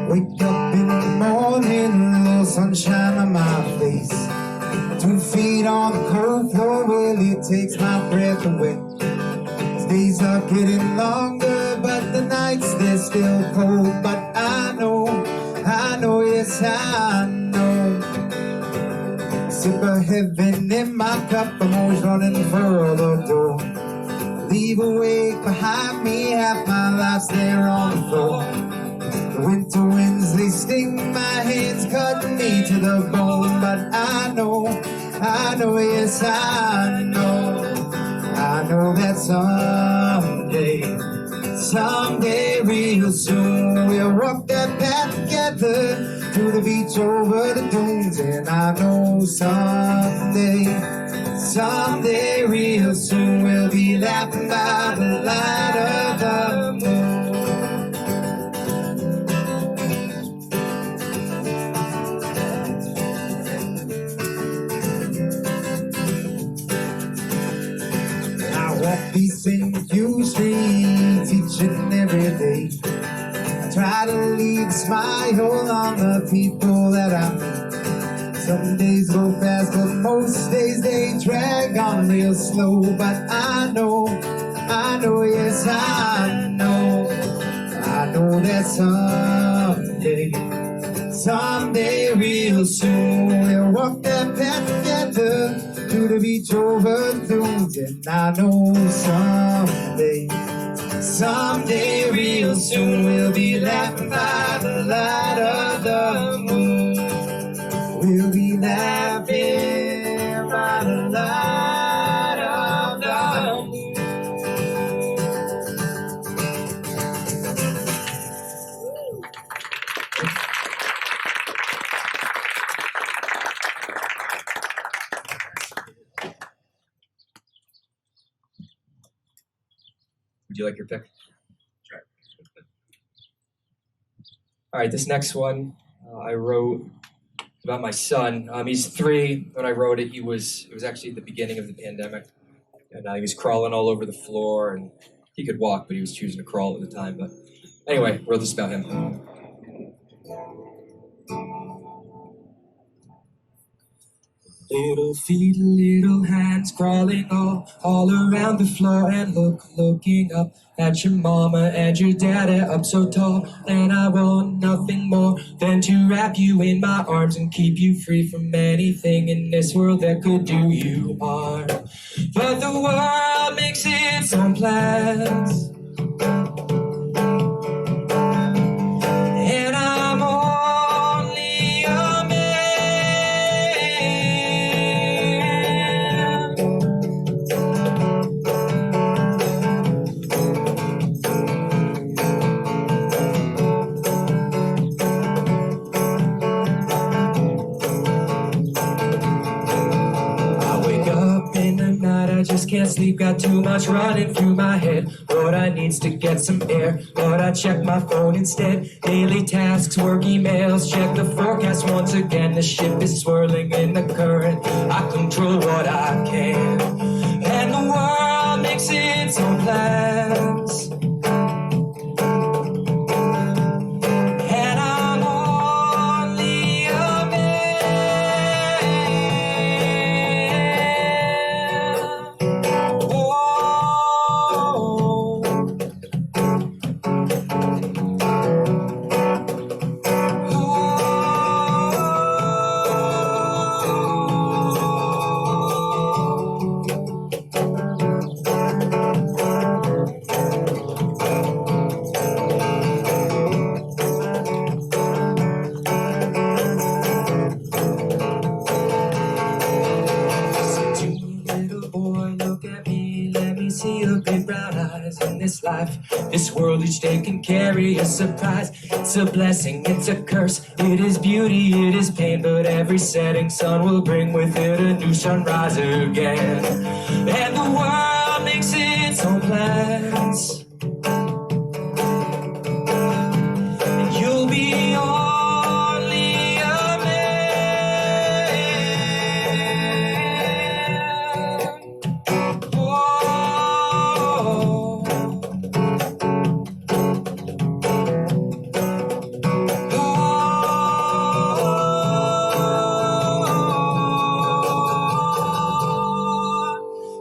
Wake up in the morning, a little sunshine on my face. 2 feet on the cold floor really takes my breath away. These days are getting longer, but the nights they're still cold. But I know, yes I know. Sip of heaven in my cup, I'm always running for the door. Leave a wake behind me, half my life's there on the floor. The winter winds, they sting my hands, cutting me to the bone. But I know, yes I know that someday real soon, we'll walk that path together to the beach over the dunes. And I know someday real soon, we'll be laughing by the light of the moon. These same few streets each and every day. I try to leave a smile on the people that I meet. Some days go fast, but most days they drag on real slow. But I know, yes I know that someday real soon, we'll walk that path together to the beach over the dunes. And I know someday real soon, we'll be laughing by the light of the moon. We'll be laughing by the light of the moon. Would you like your pick? Sure. All right, this next one I wrote about my son. He's 3. When I wrote it, it was actually at the beginning of the pandemic, and he was crawling all over the floor, and he could walk, but he was choosing to crawl at the time. But anyway, wrote this about him. Little feet, little hands crawling all around the floor, and looking up at your mama and your daddy up so tall. And I want nothing more than to wrap you in my arms and keep you free from anything in this world that could do you harm. But the world makes its own plans, and I'm only a man. I just can't sleep, got too much running through my head. What I need's to get some air, but I check my phone instead. Daily tasks, work emails, check the forecast once again. The ship is swirling in the current, I control what I can. And the world makes its own plans, and I'm only a man. life. This world each day can carry a surprise. It's a blessing, it's a curse. It is beauty, it is pain, but every setting sun will bring with it a new sunrise again. And the world makes its own plans. And you'll be only a man. Oh.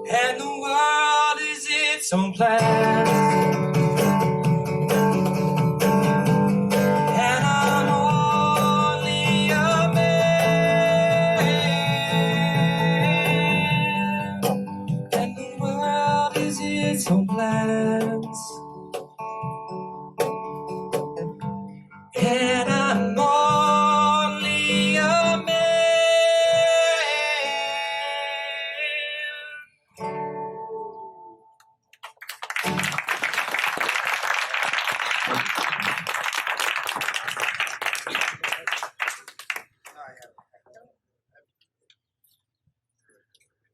And the world is its own plan. And I'm only a man. And the world is its own plans. And I'm only a man.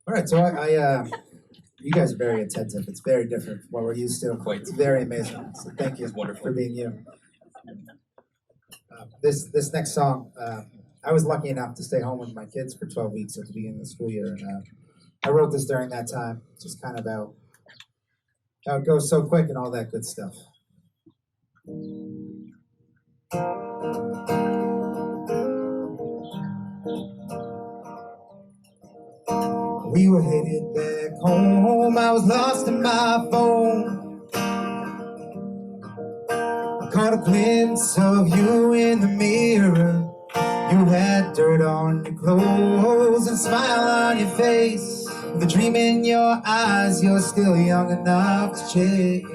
All right, so you guys are very attentive. It's very different from what we're used to. Quite. It's very amazing. So thank you Wonderful. for being you. This next song, I was lucky enough to stay home with my kids for 12 weeks at the beginning of the school year, and I wrote this during that time, just kind of about how it goes so quick and all that good stuff. We were headed back home, I was lost in my phone. I caught a glimpse of you in the mirror. You had dirt on your clothes and a smile on your face. With a dream in your eyes, you're still young enough to chase.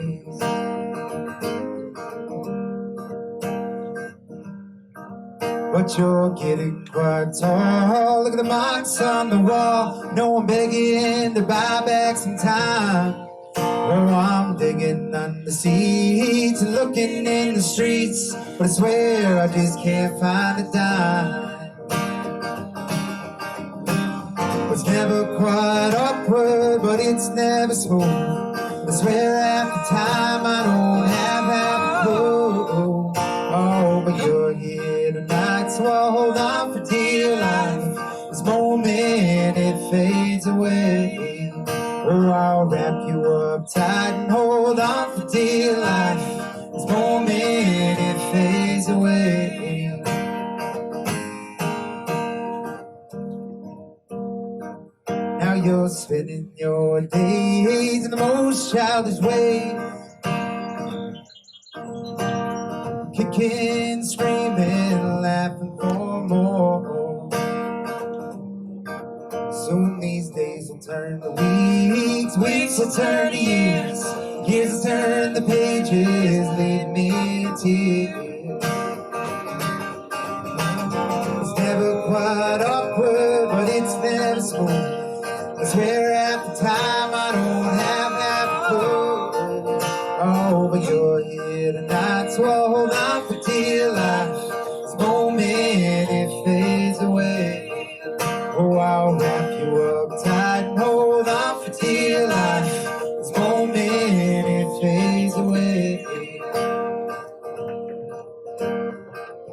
But you're getting quite tall. Look at the marks on the wall. No one begging to buy back some time. Oh, I'm digging under seats and looking in the streets, but I swear I just can't find a dime. It's never quite awkward, but it's never smooth. I swear half the time I don't have half a clue. Oh, but you're here tonight, so I'll hold on for dear life. This moment, it fades away. Oh, I'll wrap you up tight and hold on for dear life. This moment, it fades away. Now you're spending your days in the most childish ways. Kicking, screaming, laughing for more. Soon these days will turn to weeks, weeks will turn to years, years will turn the pages, leave me in tears. It's never quite awkward, but it's never smooth. I swear half the time I don't have half a clue. Oh, but you're here tonight, so I'll hold on for dear life. This moment, it fades away. Oh, I'll wrap you up tight and hold on for dear life. This moment, it fades away.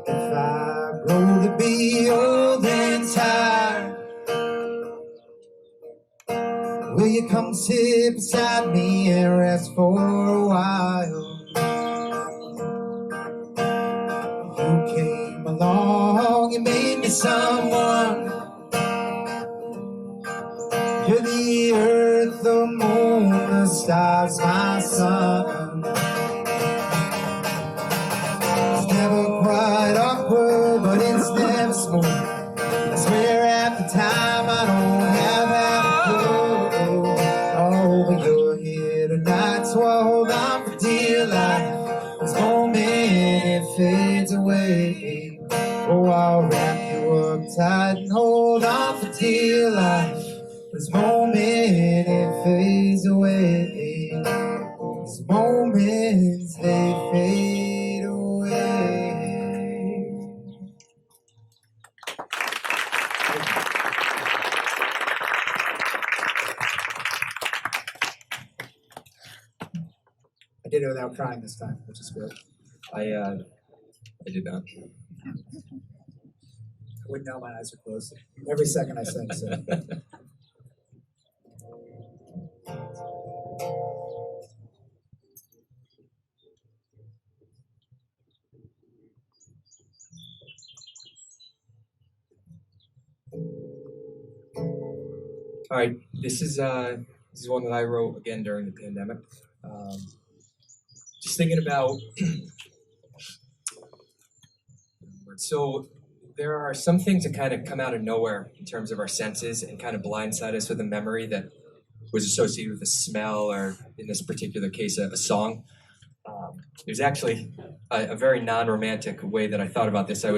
If I grow to be old and tired, will you come sit beside me and rest for a while? You came along, you made me someone. You're the earth, the moon, the stars, my sun. It's never quite awkward, but it's never smooth. I swear half the time I don't have half a clue. Oh, but you're here tonight, so I'll hold on for dear life. This moment, it fades away. Oh, I'll wrap you up tight and hold on for dear life. This moment, it fades away. This these moments, they fade away. I did it without crying this time, which is good. I did not. I wouldn't know, my eyes are closed. Every second I sang so. All right, this is one that I wrote again during the pandemic. Just thinking about. So there are some things that kind of come out of nowhere in terms of our senses and kind of blindside us with a memory that was associated with a smell, or in this particular case, a song. There's actually a very non-romantic way that I thought about this. I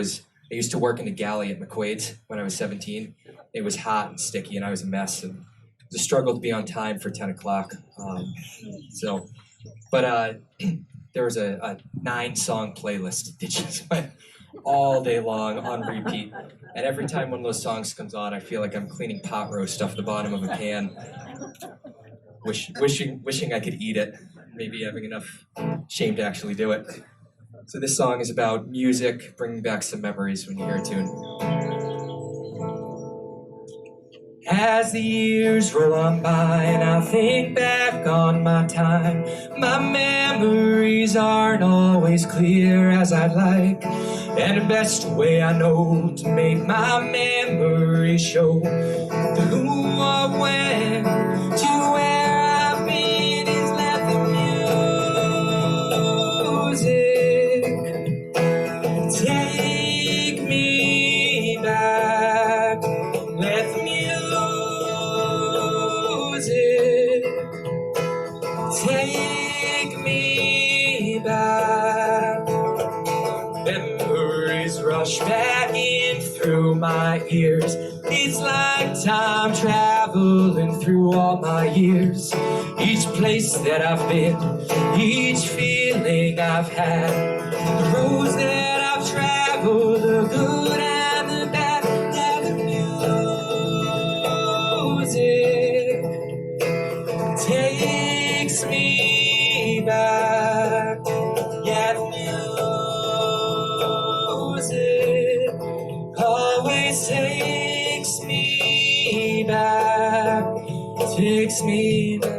used to work in the galley at McQuaid's when I was 17. It was hot and sticky, and I was a mess, and it was a struggle to be on time for 10 o'clock. But there was a 9-song playlist that just went all day long on repeat. And every time one of those songs comes on, I feel like I'm cleaning pot roast off the bottom of a pan, wishing I could eat it, maybe having enough shame to actually do it. So this song is about music, bringing back some memories when you hear a tune. As the years roll on by and I think back on my time, my memories aren't always clear as I'd like. And the best way I know to make my memories show the who, what, when, to where I've been is let the music take me back. Let the take me back. Memories rush back in through my ears. It's like time traveling through all my years. Each place that I've been, each feeling I've had, the roads that I've traveled, the good and the bad, and the music takes me back. Yeah, the music always takes me back, takes me back.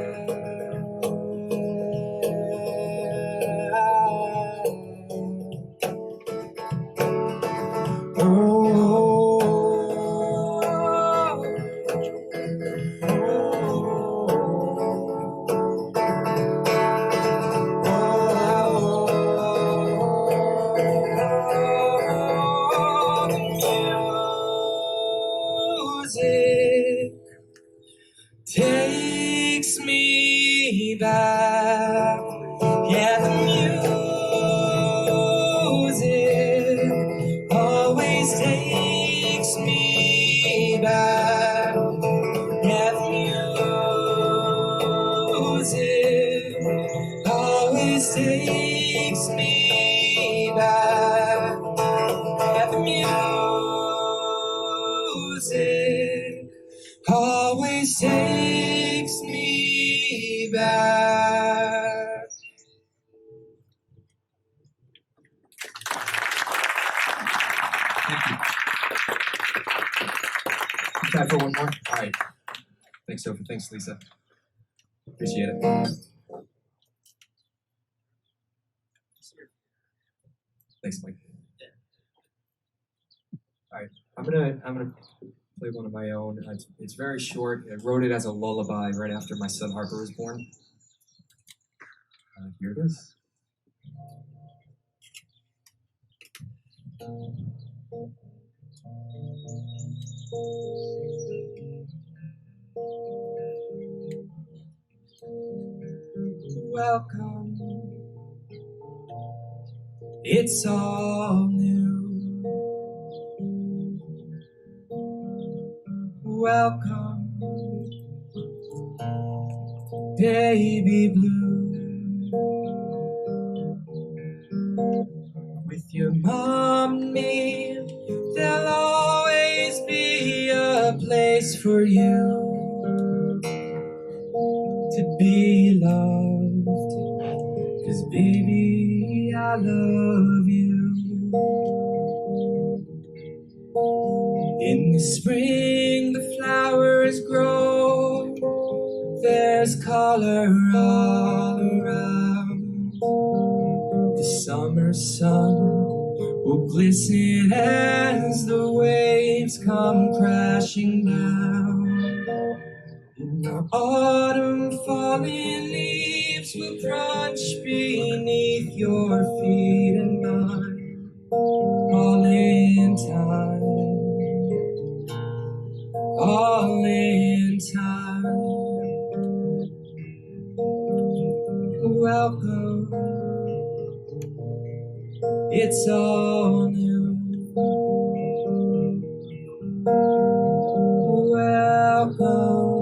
Takes me back. Yeah, the music always takes me back. Yeah, the music always takes me back. Yeah, the music always takes me back. Time for one more. All right. Thanks, Sophie. Thanks, Lisa. Appreciate it. Thanks, Mike. All right. I'm gonna play one of my own. It's very short. I wrote it as a lullaby right after my son Harper was born. Here it is. Welcome. It's all new. Welcome, baby blue. mom and me, there'll always be a place for you to be loved. 'Cause baby, I love you. In the spring, the flowers grow. There's color all around. The summer sun will glisten as the waves come crashing down. And the autumn falling leaves will crunch beneath your feet and mine, all in time, all in time. Welcome, it's all new. Welcome,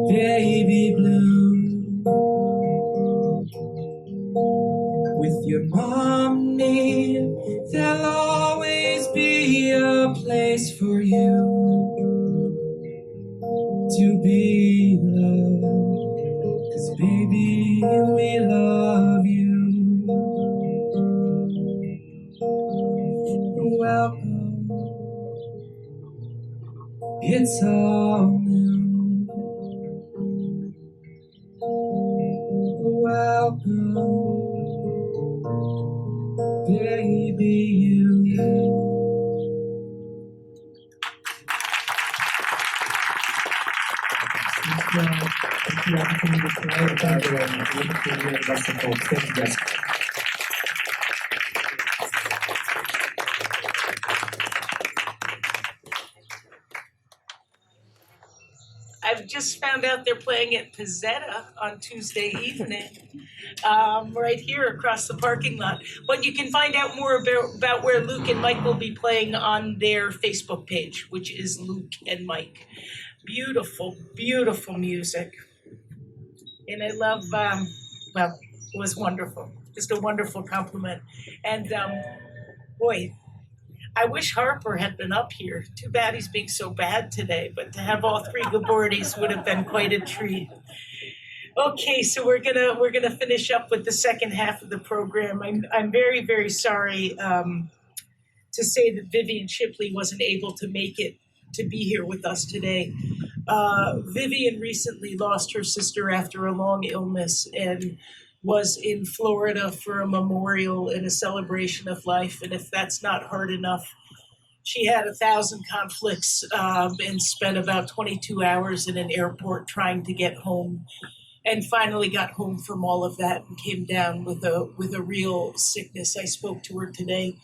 baby blue. With your mom and me, there'll always be a place for you to be loved. 'Cause baby, we love you. Welcome, it's all new. Welcome, baby, you. The opportunity to play with Margaret and Irrevocable. Thank you, guys. I've just found out they're playing at Pizzetta on Tuesday evening, right here across the parking lot. But you can find out more about where Luke and Mike will be playing on their Facebook page, which is Luke and Mike. Beautiful, beautiful music. And I love, well, it was wonderful. Just a wonderful compliment. And boy, I wish Harper had been up here. Too bad he's being so bad today, but to have all three Gabordis would have been quite a treat. Okay, so we're gonna finish up with the second half of the program. I'm very, very sorry to say that Vivian Shipley wasn't able to make it to be here with us today. Vivian recently lost her sister after a long illness and was in Florida for a memorial and a celebration of life. And if that's not hard enough, she had 1,000 conflicts and spent about 22 hours in an airport trying to get home, and finally got home from all of that and came down with a real sickness. I spoke to her today.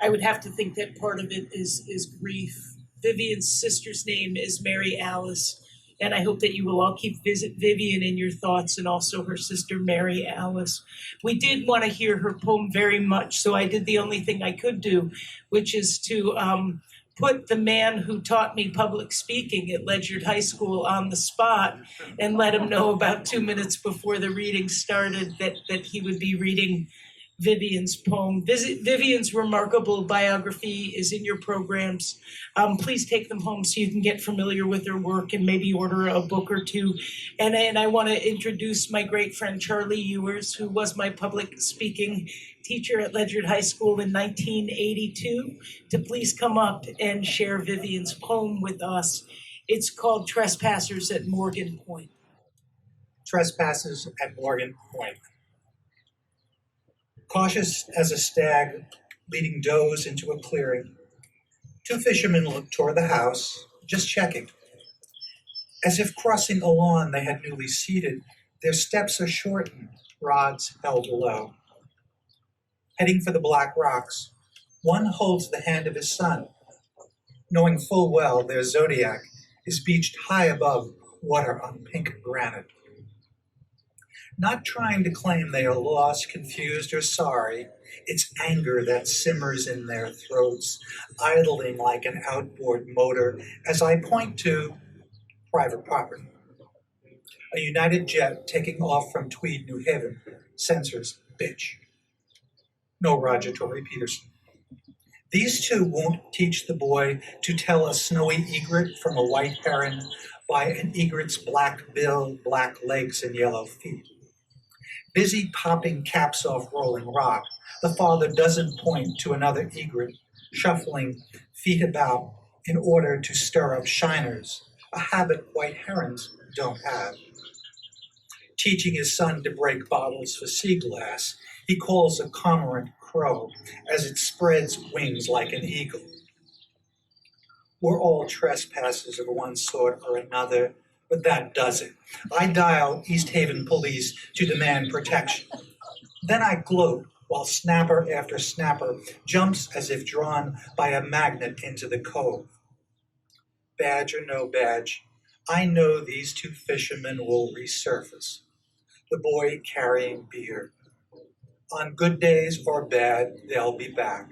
I would have to think that part of it is grief. Vivian's sister's name is Mary Alice, and I hope that you will all keep Vivian in your thoughts, and also her sister Mary Alice. We did want to hear her poem very much, so I did the only thing I could do, which is to put the man who taught me public speaking at Ledyard High School on the spot and let him know about 2 minutes before the reading started that he would be reading Vivian's poem. Vivian's remarkable biography is in your programs. Please take them home so you can get familiar with her work and maybe order a book or two. And I want to introduce my great friend Charlie Ewers, who was my public speaking teacher at Ledyard High School in 1982, to please come up and share Vivian's poem with us. It's called Trespassers at Morgan Point. Trespassers at Morgan Point. Cautious as a stag leading does into a clearing, two fishermen looked toward the house, just checking. As if crossing a lawn they had newly seeded, their steps are shortened, rods held low. Heading for the black rocks, one holds the hand of his son, knowing full well their zodiac is beached high above water on pink granite. Not trying to claim they are lost, confused, or sorry, it's anger that simmers in their throats, idling like an outboard motor as I point to private property. A United jet taking off from Tweed, New Haven, censors bitch. No Roger Torrey Peterson. These two won't teach the boy to tell a snowy egret from a white heron by an egret's black bill, black legs, and yellow feet. Busy popping caps off rolling rock, the father doesn't point to another egret shuffling feet about in order to stir up shiners, a habit white herons don't have. Teaching his son to break bottles for sea glass, he calls a cormorant crow as it spreads wings like an eagle. We're all trespassers of one sort or another, but that does it. I dial East Haven police to demand protection. Then I gloat while snapper after snapper jumps as if drawn by a magnet into the cove. Badge or no badge, I know these two fishermen will resurface. The boy carrying beer. On good days or bad, they'll be back.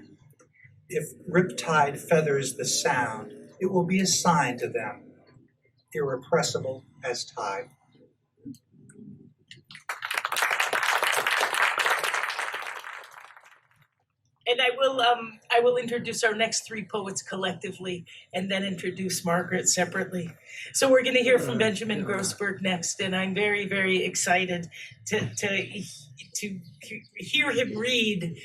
If riptide feathers the sound, it will be a sign to them, irrepressible as tide. And I will introduce our next three poets collectively, and then introduce Margaret separately. So we're going to hear from Benjamin Grossberg next, and I'm very, very excited to hear him read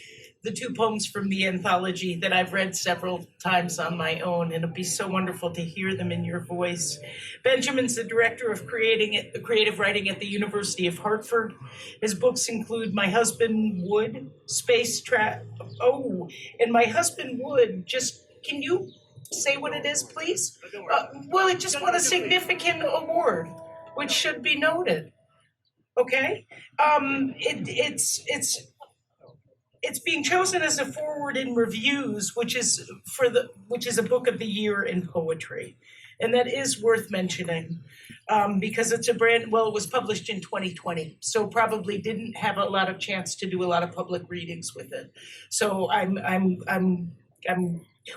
the two poems from the anthology that I've read several times on my own, and it'll be so wonderful to hear them in your voice. Benjamin's the director of creative writing at the University of Hartford. His books include My Husband Would, Space Trap. Oh, and My Husband Would, just, can you say what it is, please? Well, it just won a significant award, which should be noted. Okay? It's being chosen as a forward in reviews, which is a book of the year in poetry, and that is worth mentioning because it's it was published in 2020, so probably didn't have a lot of chance to do a lot of public readings with it. So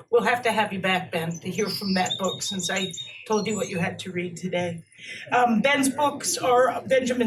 we'll have to have you back, Ben, to hear from that book, since I told you what you had to read today. Benjamin's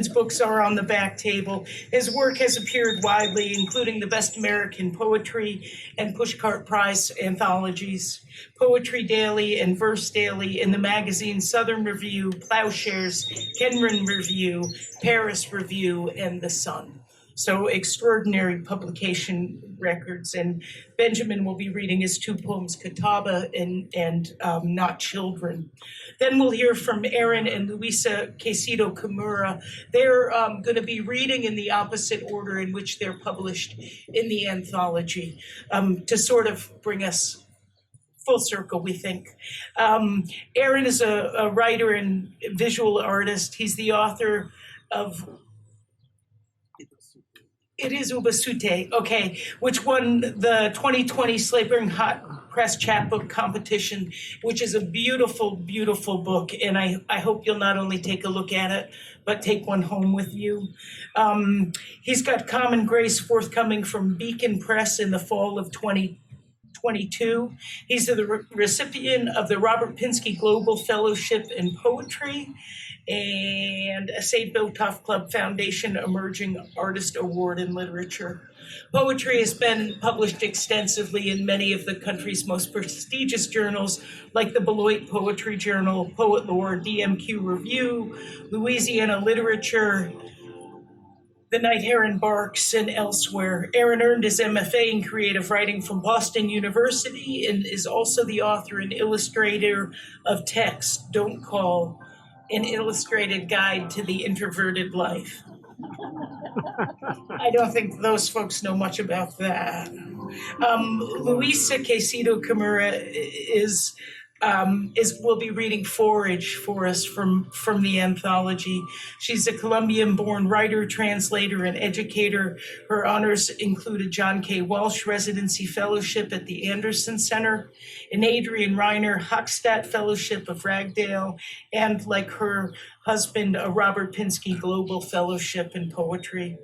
books are on the back table. His work has appeared widely, including the Best American Poetry and Pushcart Prize anthologies, Poetry Daily and Verse Daily in the magazine Southern Review, Plowshares, Kenron Review, Paris Review, and The Sun. So extraordinary publication records, and Benjamin will be reading his two poems, Catawba and Not Children. Then we'll hear from Erin and Luisa Caycedo-Kimura. They're going to be reading in the opposite order in which they're published in the anthology, to sort of bring us full circle, we think. Erin is a writer and visual artist. He's the author of It is Ubasute, okay, which won the 2020 Slavering Hot Press Chapbook Competition, which is a beautiful, beautiful book. And I hope you'll not only take a look at it, but take one home with you. He's got Common Grace forthcoming from Beacon Press in the fall of 2022. He's the recipient of the Robert Pinsky Global Fellowship in Poetry and a St. Botolph Club Foundation Emerging Artist Award in Literature. Poetry has been published extensively in many of the country's most prestigious journals, like the Beloit Poetry Journal, Poet Lore, DMQ Review, Louisiana Literature, The Night Heron Barks, and elsewhere. Erin earned his MFA in creative writing from Boston University and is also the author and illustrator of Text, Don't Call, an illustrated guide to the introverted life. I don't think those folks know much about that. Luisa Caycedo-Kimura will be reading Forage for us from the anthology. She's a Colombian-born writer, translator, and educator. Her honors include a John K. Walsh Residency Fellowship at the Anderson Center, an Adrian Reiner Hochstadt Fellowship of Ragdale, and, like her husband, a Robert Pinsky Global Fellowship in Poetry.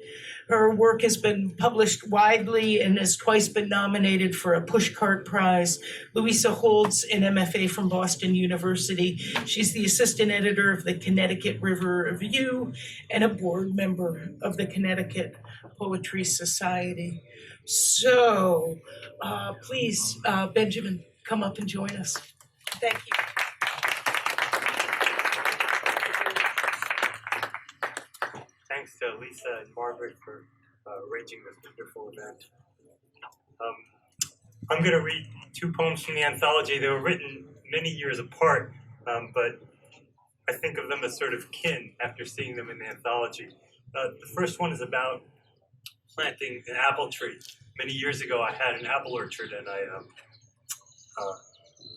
Her work has been published widely and has twice been nominated for a Pushcart Prize. Luisa holds an MFA from Boston University. She's the assistant editor of the Connecticut River Review and a board member of the Connecticut Poetry Society. So please, Benjamin, come up and join us. Thank you. Thanks to Lisa and Margaret for arranging this wonderful event. I'm going to read two poems from the anthology. They were written many years apart, but I think of them as sort of kin after seeing them in the anthology. The first one is about planting an apple tree. Many years ago, I had an apple orchard, and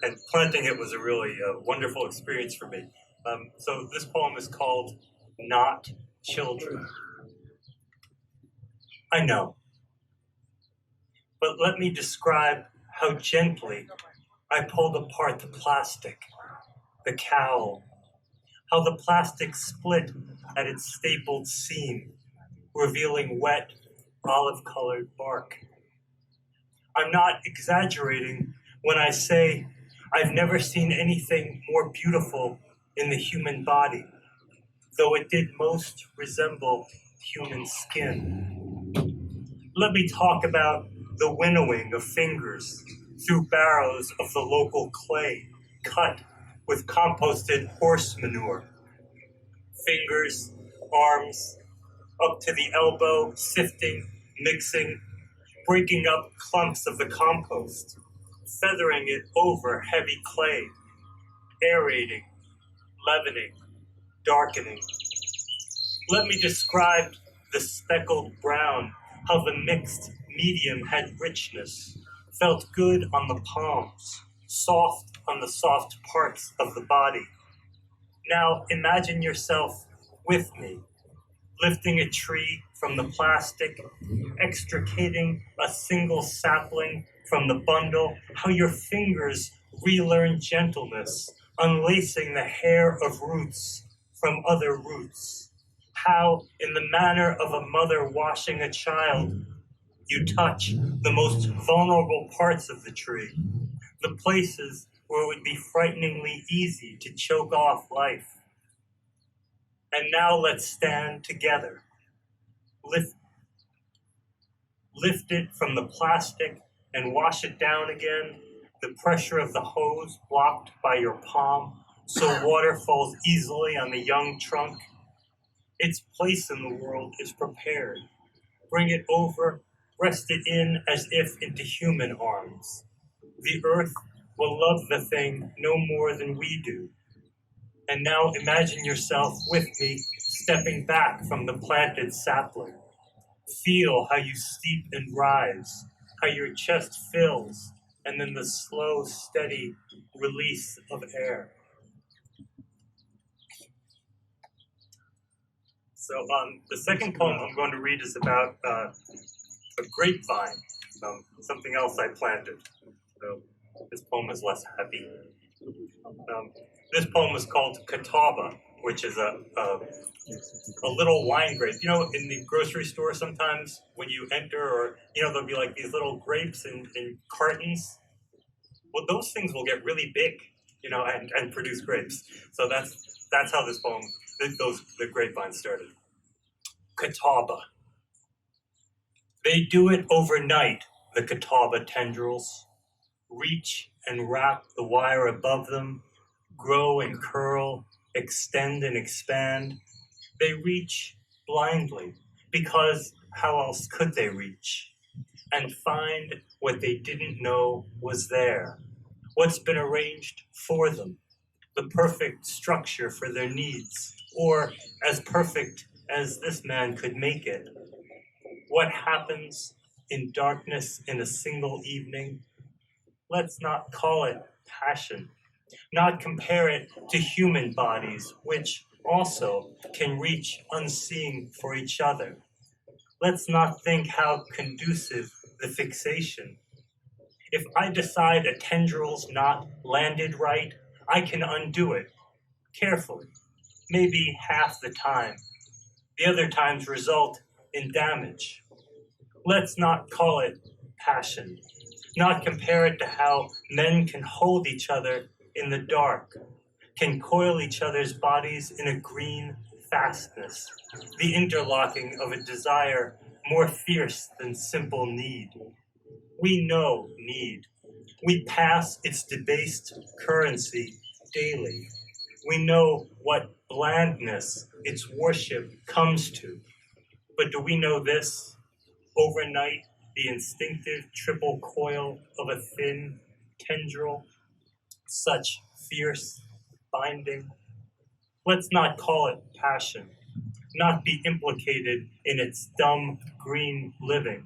and planting it was a really wonderful experience for me. So this poem is called "Not Children." I know, but let me describe how gently I pulled apart the plastic, the cowl, how the plastic split at its stapled seam, revealing wet, olive-colored bark. I'm not exaggerating when I say I've never seen anything more beautiful in the human body, though it did most resemble human skin. Let me talk about the winnowing of fingers through barrows of the local clay cut with composted horse manure. Fingers, arms, up to the elbow, sifting, mixing, breaking up clumps of the compost, feathering it over heavy clay, aerating, leavening, darkening. Let me describe the speckled brown, how the mixed medium had richness, felt good on the palms, soft on the soft parts of the body. Now imagine yourself with me, lifting a tree from the plastic, extricating a single sapling from the bundle, how your fingers relearn gentleness, unlacing the hair of roots from other roots. How, in the manner of a mother washing a child, you touch the most vulnerable parts of the tree, the places where it would be frighteningly easy to choke off life. And now let's stand together. Lift it from the plastic and wash it down again, the pressure of the hose blocked by your palm, so water falls easily on the young trunk. Its place in the world is prepared. Bring it over, rest it in as if into human arms. The earth will love the thing no more than we do. And now imagine yourself with me, stepping back from the planted sapling. Feel how you steep and rise, how your chest fills, and then the slow, steady release of air. So the second poem I'm going to read is about a grapevine, something else I planted. So this poem is less happy. This poem is called Catawba, which is a little wine grape. You know, in the grocery store sometimes when you enter, or, you know, there'll be like these little grapes in cartons. Well, those things will get really big, you know, and produce grapes. So that's how this poem, the grapevine started. Catawba. They do it overnight, the Catawba tendrils. Reach and wrap the wire above them, grow and curl, extend and expand. They reach blindly, because how else could they reach? And find what they didn't know was there, what's been arranged for them, the perfect structure for their needs, or as perfect as this man could make it. What happens in darkness in a single evening? Let's not call it passion, not compare it to human bodies, which also can reach unseeing for each other. Let's not think how conducive the fixation. If I decide a tendril's not landed right, I can undo it carefully, maybe half the time. The other times result in damage. Let's not call it passion, not compare it to how men can hold each other in the dark, can coil each other's bodies in a green fastness, the interlocking of a desire more fierce than simple need. We know need. We pass its debased currency daily. We know what blandness its worship comes to. But do we know this? Overnight, the instinctive triple coil of a thin tendril, such fierce binding. Let's not call it passion, not be implicated in its dumb green living,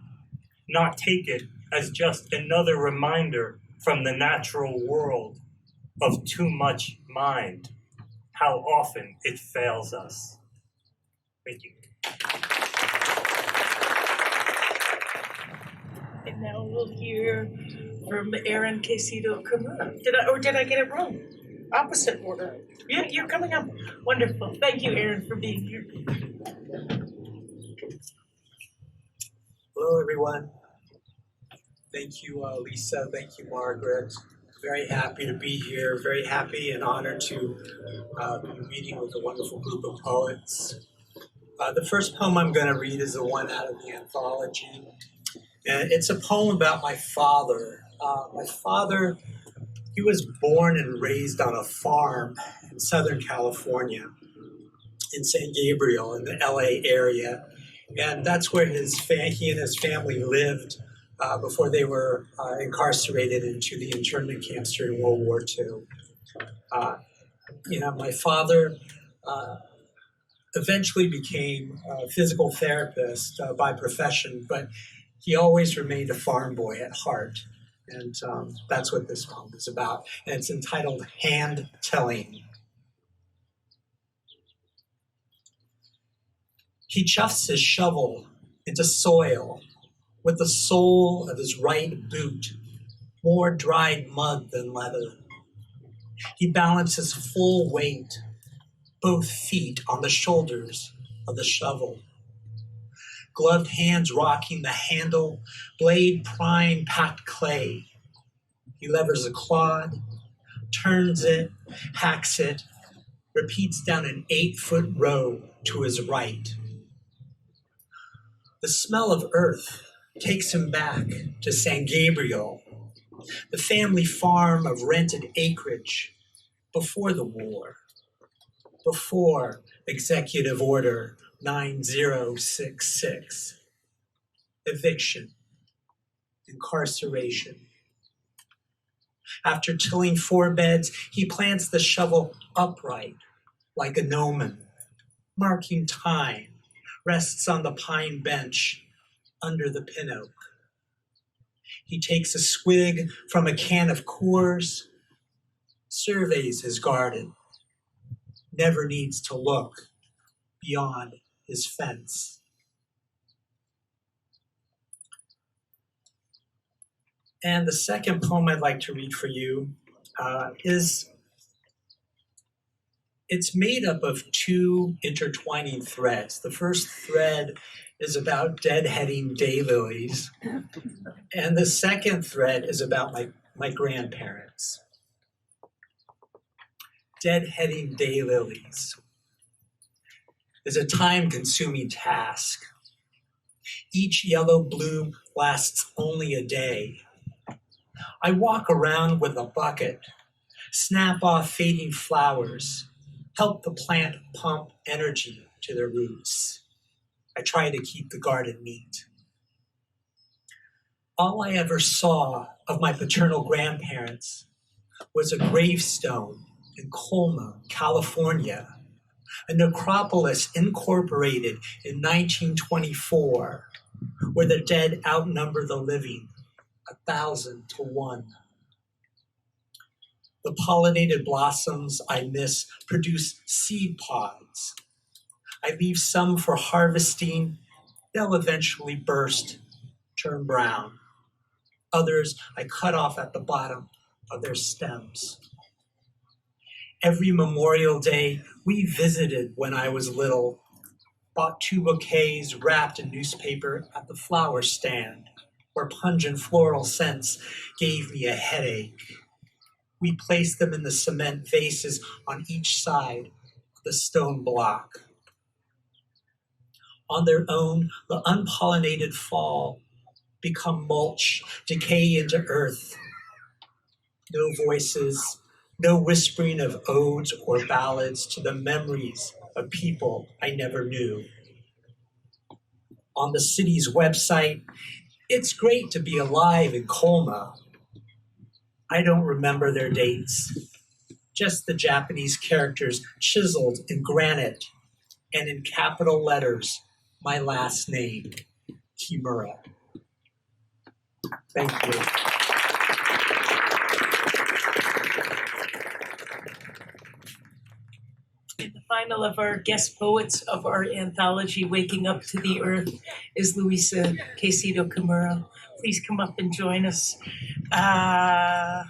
not take it as just another reminder from the natural world of too much mind, how often it fails us. Thank you. And now we'll hear from Aaron Caycedo-Kimura. Did I get it wrong? Opposite order. Yeah, you're coming up. Wonderful. Thank you, Aaron, for being here. Hello, everyone. Thank you, Lisa. Thank you, Margaret. Very happy to be here. Very happy and honored to be reading with a wonderful group of poets. The first poem I'm going to read is the one out of the anthology. And it's a poem about my father. My father, he was born and raised on a farm in Southern California, in San Gabriel, in the LA area. And that's where he and his family lived before they were incarcerated into the internment camps during World War II. My father eventually became a physical therapist by profession, but he always remained a farm boy at heart. And that's what this poem is about. And it's entitled Hand Telling. He chuffs his shovel into soil with the sole of his right boot, more dried mud than leather. He balances full weight, both feet on the shoulders of the shovel. Gloved hands rocking the handle, blade prime packed clay. He levers a clod, turns it, hacks it, repeats down an 8-foot row to his right. The smell of earth takes him back to San Gabriel, the family farm of rented acreage before the war, before Executive Order 9066, eviction, incarceration. After tilling 4 beds, he plants the shovel upright like a gnomon, marking time, rests on the pine bench under the pin oak. He takes a swig from a can of Coors, surveys his garden, never needs to look beyond his fence. And the second poem I'd like to read for you it's made up of 2 intertwining threads. The first thread is about Deadheading Daylilies, and the second thread is about my grandparents. Deadheading Daylilies is a time-consuming task. Each yellow bloom lasts only a day. I walk around with a bucket, snap off fading flowers, help the plant pump energy to their roots. I try to keep the garden neat. All I ever saw of my paternal grandparents was a gravestone in Colma, California, a necropolis incorporated in 1924, where the dead outnumber the living 1,000 to 1. The pollinated blossoms I miss produce seed pods. I leave some for harvesting. They'll eventually burst, turn brown. Others I cut off at the bottom of their stems. Every Memorial Day, we visited when I was little, bought 2 bouquets wrapped in newspaper at the flower stand, where pungent floral scents gave me a headache. We placed them in the cement vases on each side of the stone block. On their own, the unpollinated fall, become mulch, decay into earth. No voices, no whispering of odes or ballads to the memories of people I never knew. On the city's website, it's great to be alive in Colma. I don't remember their dates, just the Japanese characters chiseled in granite and in capital letters, my last name, Kimura. Thank you. The final of our guest poets of our anthology, Waking Up to the Earth, is Luisa Caycedo-Kimura. Please come up and join us. And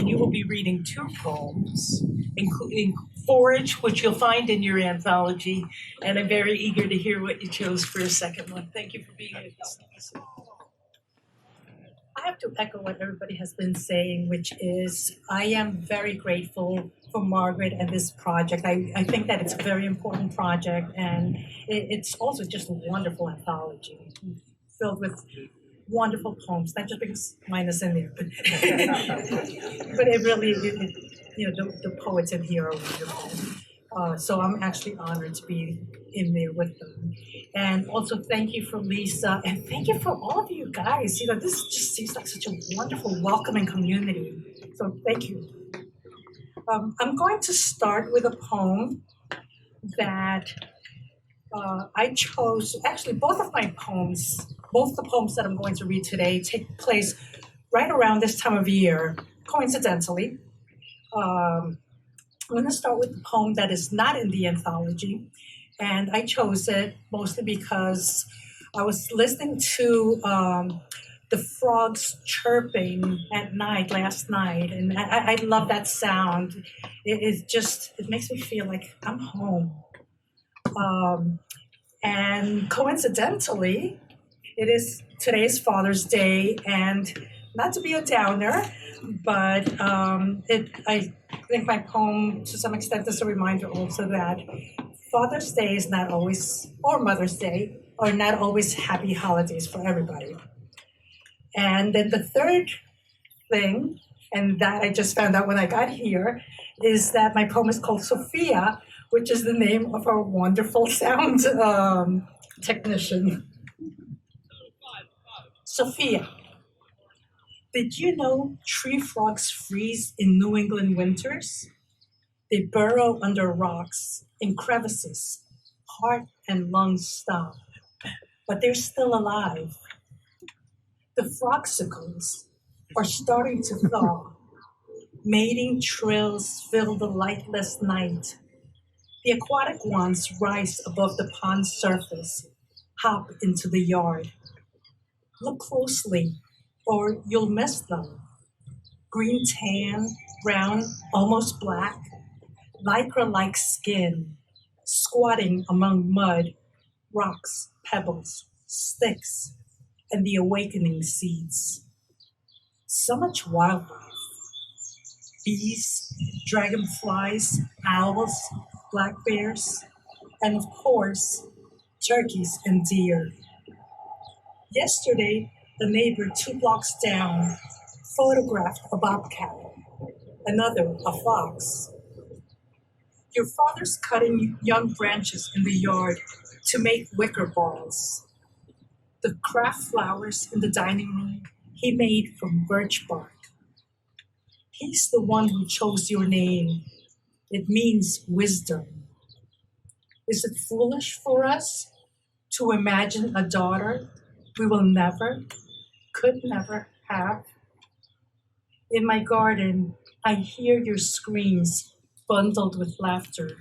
you will be reading two poems, including Forage, which you'll find in your anthology, and I'm very eager to hear what you chose for a second one. Thank you for being with us, Luisa. I have to echo what everybody has been saying, which is I am very grateful for Margaret and this project. I think that it's a very important project, and it's also just a wonderful anthology filled with wonderful poems, not just because mine is in there, but, but it really, the poets in here are wonderful. So I'm actually honored to be in there with them. And also thank you for Lisa, and thank you for all of you guys. This just seems like such a wonderful, welcoming community. So thank you. I'm going to start with a poem that I chose. Actually, both the poems that I'm going to read today take place right around this time of year, coincidentally. I'm going to start with the poem that is not in the anthology, and I chose it mostly because I was listening to the frogs chirping at night last night, and I love that sound. It makes me feel like I'm home. And coincidentally, today is Father's Day, and not to be a downer, but I think my poem, to some extent, is a reminder also that Father's Day is not always, or Mother's Day, are not always happy holidays for everybody. And then the third thing, and that I just found out when I got here, is that my poem is called Sophia, which is the name of our wonderful sound technician. Sophia. Did you know tree frogs freeze in New England winters? They burrow under rocks, in crevices, heart and lungs stop, but they're still alive. The frogsicles are starting to thaw. Mating trills fill the lightless night. The aquatic ones rise above the pond's surface, hop into the yard. Look closely, or you'll miss them. Green tan, brown, almost black, lycra-like skin, squatting among mud, rocks, pebbles, sticks, and the awakening seeds. So much wildlife. Bees, dragonflies, owls, black bears, and of course, turkeys and deer. Yesterday, the neighbor 2 blocks down photographed a bobcat, another a fox. Your father's cutting young branches in the yard to make wicker balls. The craft flowers in the dining room he made from birch bark. He's the one who chose your name. It means wisdom. Is it foolish for us to imagine a daughter we will never, could never have? In my garden, I hear your screams bundled with laughter.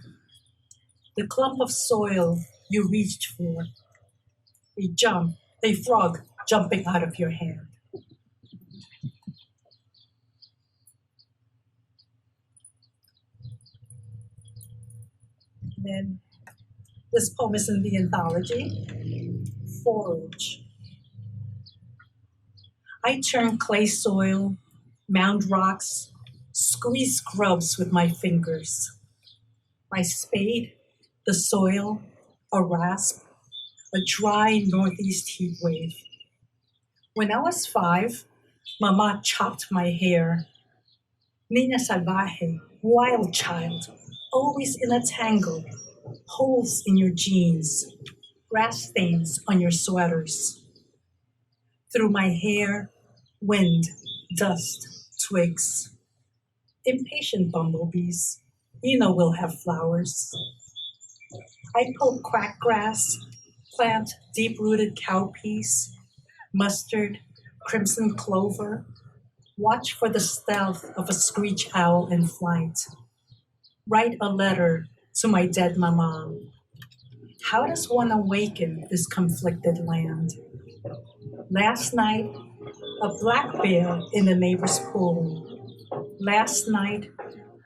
The clump of soil you reached for. A frog jumping out of your hand. Then this poem is in the anthology, Forage. I turn clay soil, mound rocks, squeeze grubs with my fingers. My spade, the soil, a rasp, a dry northeast heat wave. When I was 5, Mama chopped my hair. Niña salvaje, wild child, always in a tangle, holes in your jeans, grass stains on your sweaters. Through my hair, wind, dust, twigs. Impatient bumblebees, you know we'll have flowers. I pull cracked grass, plant deep-rooted cowpeas, mustard, crimson clover, watch for the stealth of a screech owl in flight. Write a letter to my dead mama. How does one awaken this conflicted land? Last night, a black bear in the neighbor's pool. Last night,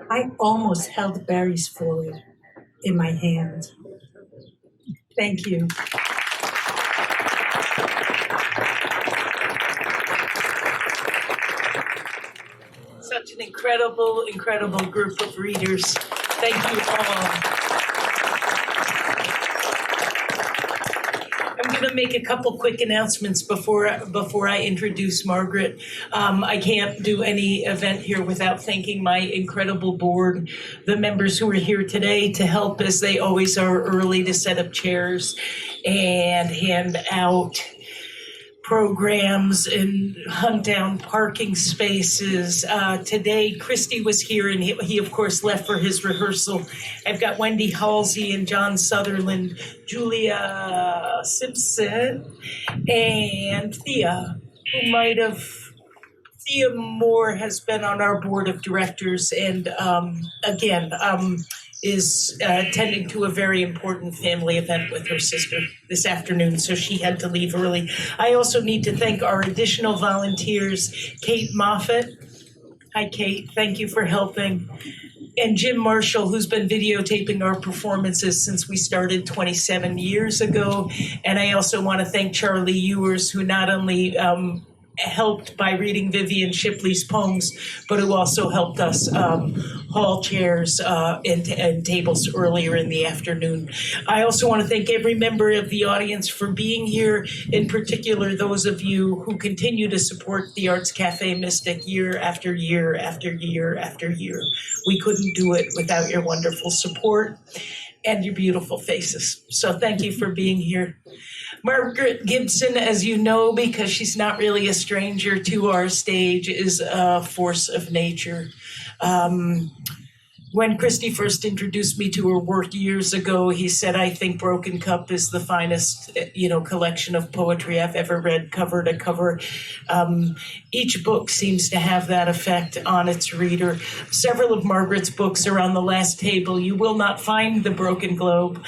I almost held berries for it in my hand. Thank you. Such an incredible, incredible group of readers. Thank you all. I'm going to make a couple quick announcements before I introduce Margaret. I can't do any event here without thanking my incredible board, the members who are here today to help, as they always are, early to set up chairs and hand out programs and hunt down parking spaces. Today, Christy was here, and he of course left for his rehearsal. I've got Wendy Halsey and John Sutherland, Julia Simpson, and Thea, Thea Moore has been on our board of directors, and is attending to a very important family event with her sister this afternoon, so she had to leave early. I also need to thank our additional volunteers, Kate Moffett. Hi, Kate. Thank you for helping. And Jim Marshall, who's been videotaping our performances since we started 27 years ago. And I also want to thank Charlie Ewers, who not only helped by reading Vivian Shipley's poems, but who also helped us haul chairs and tables earlier in the afternoon. I also want to thank every member of the audience for being here, in particular those of you who continue to support the Arts Café Mystic year after year after year after year. We couldn't do it without your wonderful support and your beautiful faces. So thank you for being here. Margaret Gibson, as you know, because she's not really a stranger to our stage, is a force of nature. When Christy first introduced me to her work years ago, he said, I think Broken Cup is the finest, collection of poetry I've ever read, cover to cover. Each book seems to have that effect on its reader. Several of Margaret's books are on the last table. You will not find The Broken Globe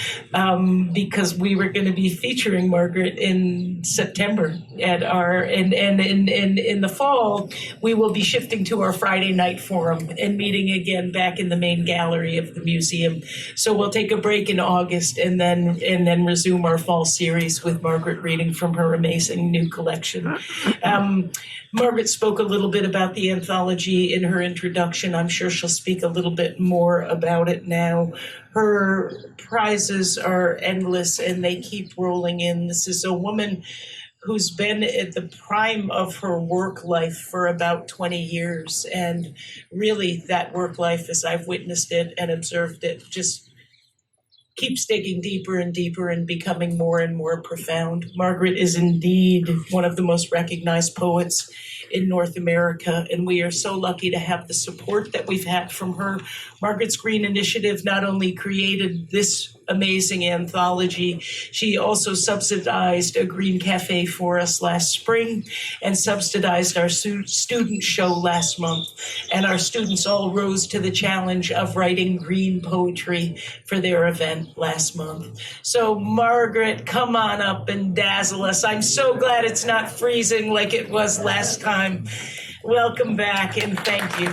because we were going to be featuring Margaret in September at and in the fall, we will be shifting to our Friday night forum and meeting again back in the main gallery of the museum. So we'll take a break in August and then resume our fall series with Margaret reading from her amazing new collection. Margaret spoke a little bit about the anthology in her introduction. I'm sure she'll speak a little bit more about it now. Her prizes are endless and they keep rolling in. This is a woman who's been at the prime of her work life for about 20 years. And really that work life, as I've witnessed it and observed it, just keeps digging deeper and deeper and becoming more and more profound. Margaret is indeed one of the most recognized poets in North America, and we are so lucky to have the support that we've had from her. Margaret's Green Initiative not only created this amazing anthology, she also subsidized a green cafe for us last spring and subsidized our student show last month. And our students all rose to the challenge of writing green poetry for their event last month. So Margaret, come on up and dazzle us. I'm so glad it's not freezing like it was last time. Welcome back and thank you.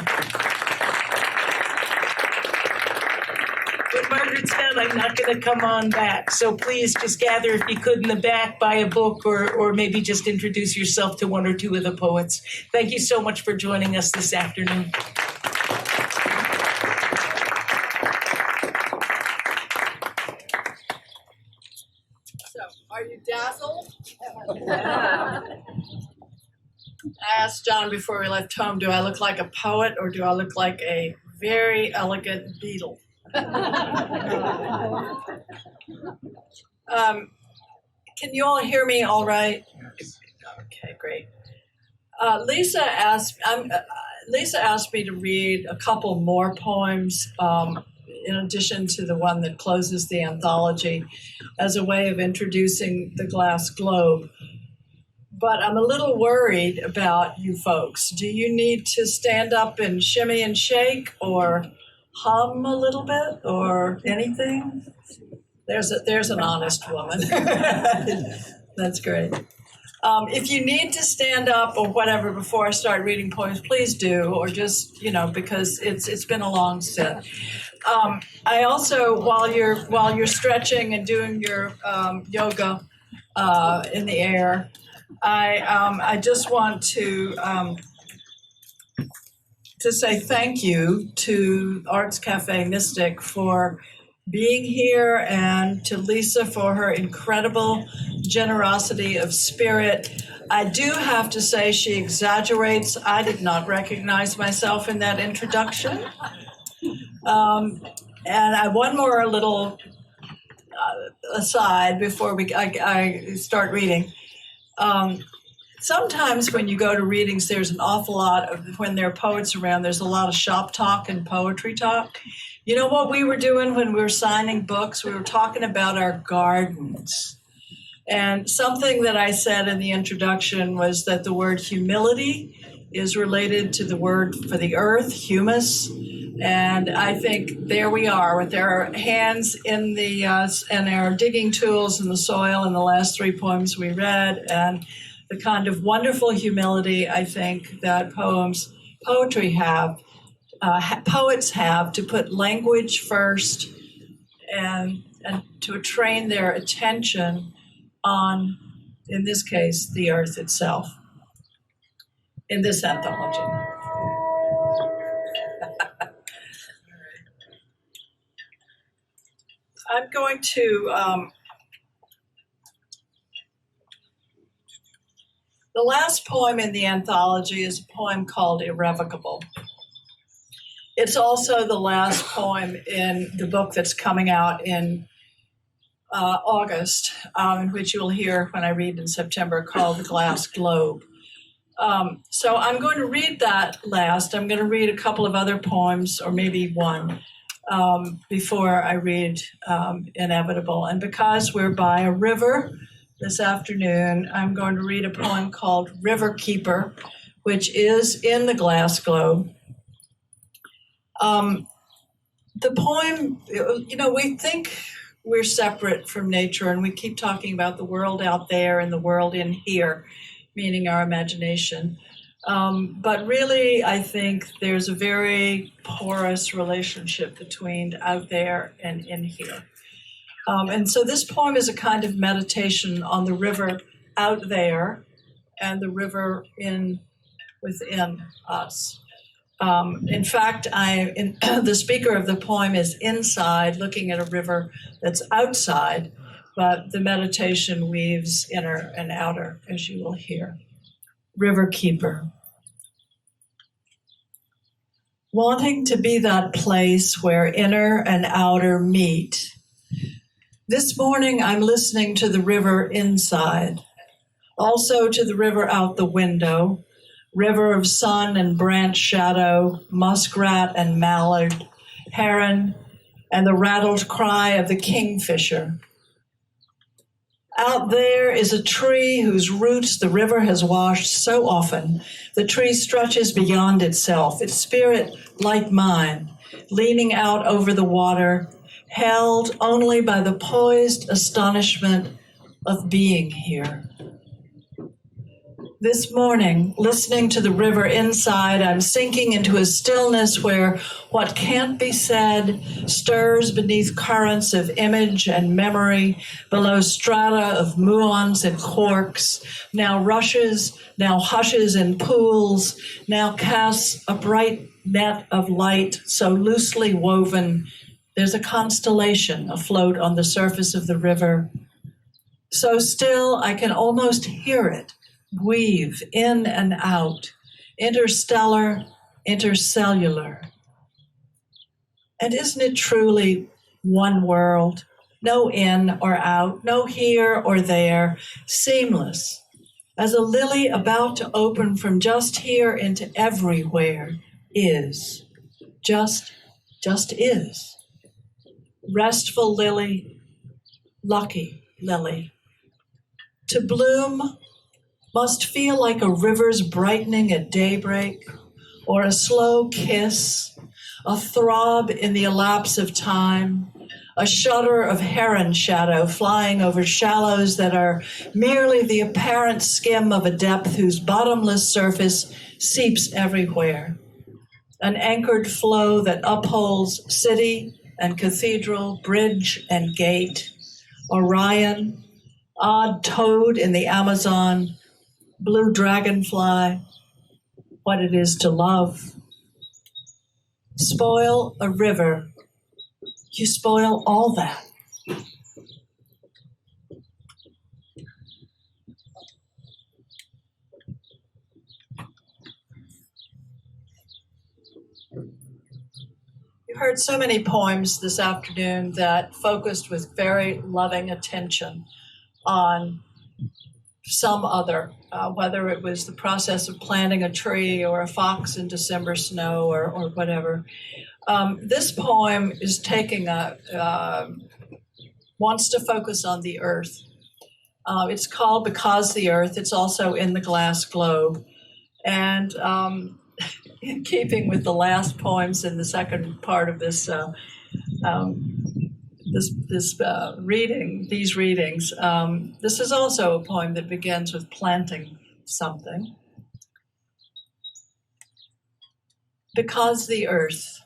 When Margaret's done, I'm not going to come on back. So please just gather, if you could, in the back, buy a book, or maybe just introduce yourself to one or two of the poets. Thank you so much for joining us this afternoon. you dazzled? I asked John before we left home, do I look like a poet or do I look like a very elegant beetle? Can you all hear me all right? Okay, great. Lisa asked me to read a couple more poems in addition to the one that closes the anthology as a way of introducing the glass globe. But I'm a little worried about you folks. Do you need to stand up and shimmy and shake or hum a little bit or anything? There's an honest woman. That's great. If you need to stand up or whatever before I start reading poems, please do, or just, because it's been a long sit. I also, while you're stretching and doing your yoga in the air, I just want to say thank you to Arts Café Mystic for being here, and to Lisa for her incredible generosity of spirit. I do have to say she exaggerates. I did not recognize myself in that introduction. And one more little aside before I start reading. Sometimes when you go to readings, there's an awful lot of, when there are poets around, there's a lot of shop talk and poetry talk. You know what we were doing when we were signing books? We were talking about our gardens. And something that I said in the introduction was that the word humility is related to the word for the earth, humus. And I think there we are with our hands in the, and our digging tools in the soil in the last three poems we read, and the kind of wonderful humility I think that poetry have, poets have, to put language first and to train their attention on, in this case, the earth itself, in this anthology. I'm going to, the last poem in the anthology is a poem called Irrevocable. It's also the last poem in the book that's coming out in August, which you'll hear when I read in September, called The Glass Globe. So I'm going to read that last. I'm going to read a couple of other poems, or maybe one, before I read Inevitable. And because we're by a river this afternoon, I'm going to read a poem called River Keeper, which is in the Glass Globe. The poem, we think we're separate from nature, and we keep talking about the world out there and the world in here, meaning our imagination. But really, I think there's a very porous relationship between out there and in here. And so this poem is a kind of meditation on the river out there and the river within us. In fact, the speaker of the poem is inside, looking at a river that's outside, but the meditation weaves inner and outer, as you will hear. River Keeper. Wanting to be that place where inner and outer meet. This morning, I'm listening to the river inside, also to the river out the window, river of sun and branch shadow, muskrat and mallard, heron, and the rattled cry of the kingfisher. Out there is a tree whose roots the river has washed so often. The tree stretches beyond itself, its spirit like mine, leaning out over the water, held only by the poised astonishment of being here. This morning, listening to the river inside, I'm sinking into a stillness where what can't be said stirs beneath currents of image and memory, below strata of muons and quarks, now rushes, now hushes in pools, now casts a bright net of light so loosely woven, there's a constellation afloat on the surface of the river. So still I can almost hear it weave in and out, interstellar, intercellular. And isn't it truly one world? No in or out, no here or there, seamless, as a lily about to open from just here into everywhere is, just is. Restful lily, lucky lily. To bloom must feel like a river's brightening at daybreak, or a slow kiss, a throb in the elapse of time, a shudder of heron shadow flying over shallows that are merely the apparent skim of a depth whose bottomless surface seeps everywhere. An anchored flow that upholds city and cathedral, bridge and gate, Orion, odd toad in the Amazon, blue dragonfly, what it is to love. Spoil a river, you spoil all that. You heard so many poems this afternoon that focused with very loving attention on some other, whether it was the process of planting a tree or a fox in December snow or whatever. This poem is taking wants to focus on the earth. It's called Because the Earth. It's also in the glass globe. And in keeping with the last poems in the second part of this these readings, this is also a poem that begins with planting something. Because the earth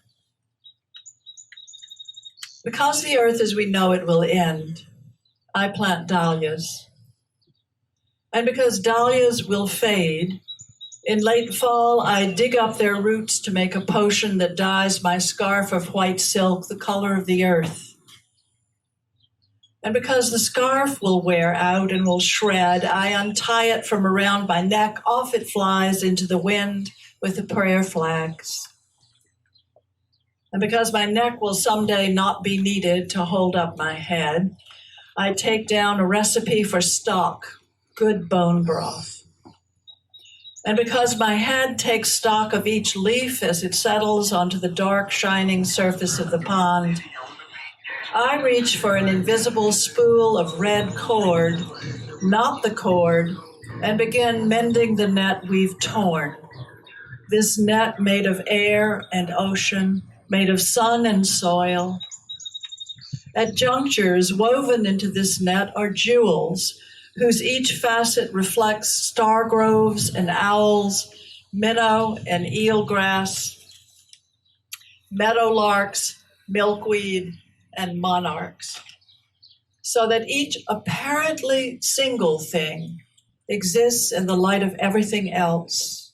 as we know it will end, I plant dahlias. And because dahlias will fade, in late fall, I dig up their roots to make a potion that dyes my scarf of white silk the color of the earth. And because the scarf will wear out and will shred, I untie it from around my neck. Off it flies into the wind with the prayer flags. And because my neck will someday not be needed to hold up my head, I take down a recipe for stock, good bone broth. And because my head takes stock of each leaf as it settles onto the dark, shining surface of the pond, I reach for an invisible spool of red cord, knot the cord, and begin mending the net we've torn. This net made of air and ocean, made of sun and soil. At junctures woven into this net are jewels, whose each facet reflects star groves and owls, minnow and eelgrass, meadowlarks, milkweed, and monarchs, so that each apparently single thing exists in the light of everything else.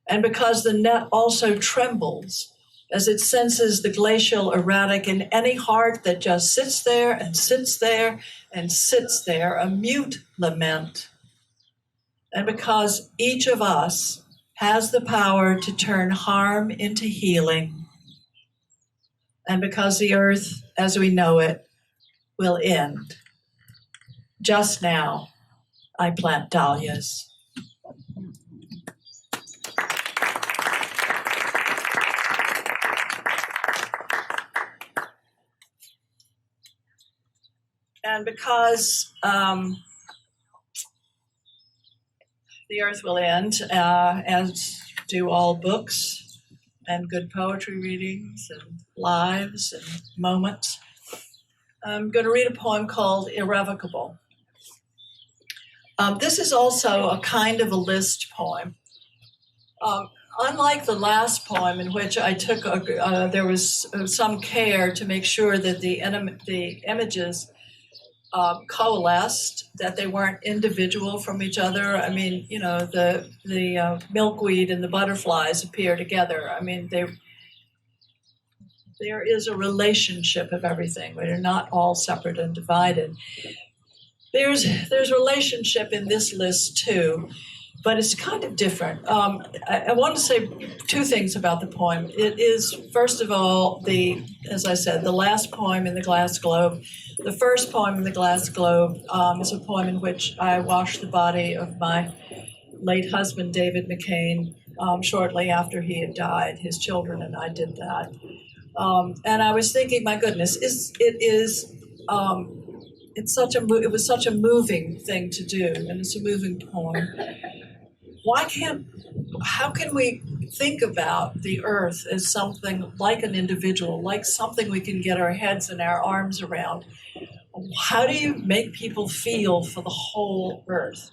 And because the net also trembles as it senses the glacial erratic in any heart that just sits there and sits there and sits there, a mute lament. And because each of us has the power to turn harm into healing, and because the earth as we know it will end. Just now, I plant dahlias. And because the earth will end, as do all books and good poetry readings and lives and moments, I'm going to read a poem called Irrevocable. This is also a kind of a list poem. Unlike the last poem, in which I took there was some care to make sure that the images coalesced, that they weren't individual from each other. I mean, you know, the milkweed and the butterflies appear together. I mean, there is a relationship of everything. They're not all separate and divided. There's relationship in this list too, but it's kind of different. I want to say two things about the poem. It is, first of all, as I said, the last poem in the Glass Globe. The first poem in the Glass Globe is a poem in which I washed the body of my late husband, David McCain, shortly after he had died. His children and I did that. And I was thinking, my goodness, it was such a moving thing to do, and it's a moving poem. How can we think about the earth as something like an individual, like something we can get our heads and our arms around? How do you make people feel for the whole earth?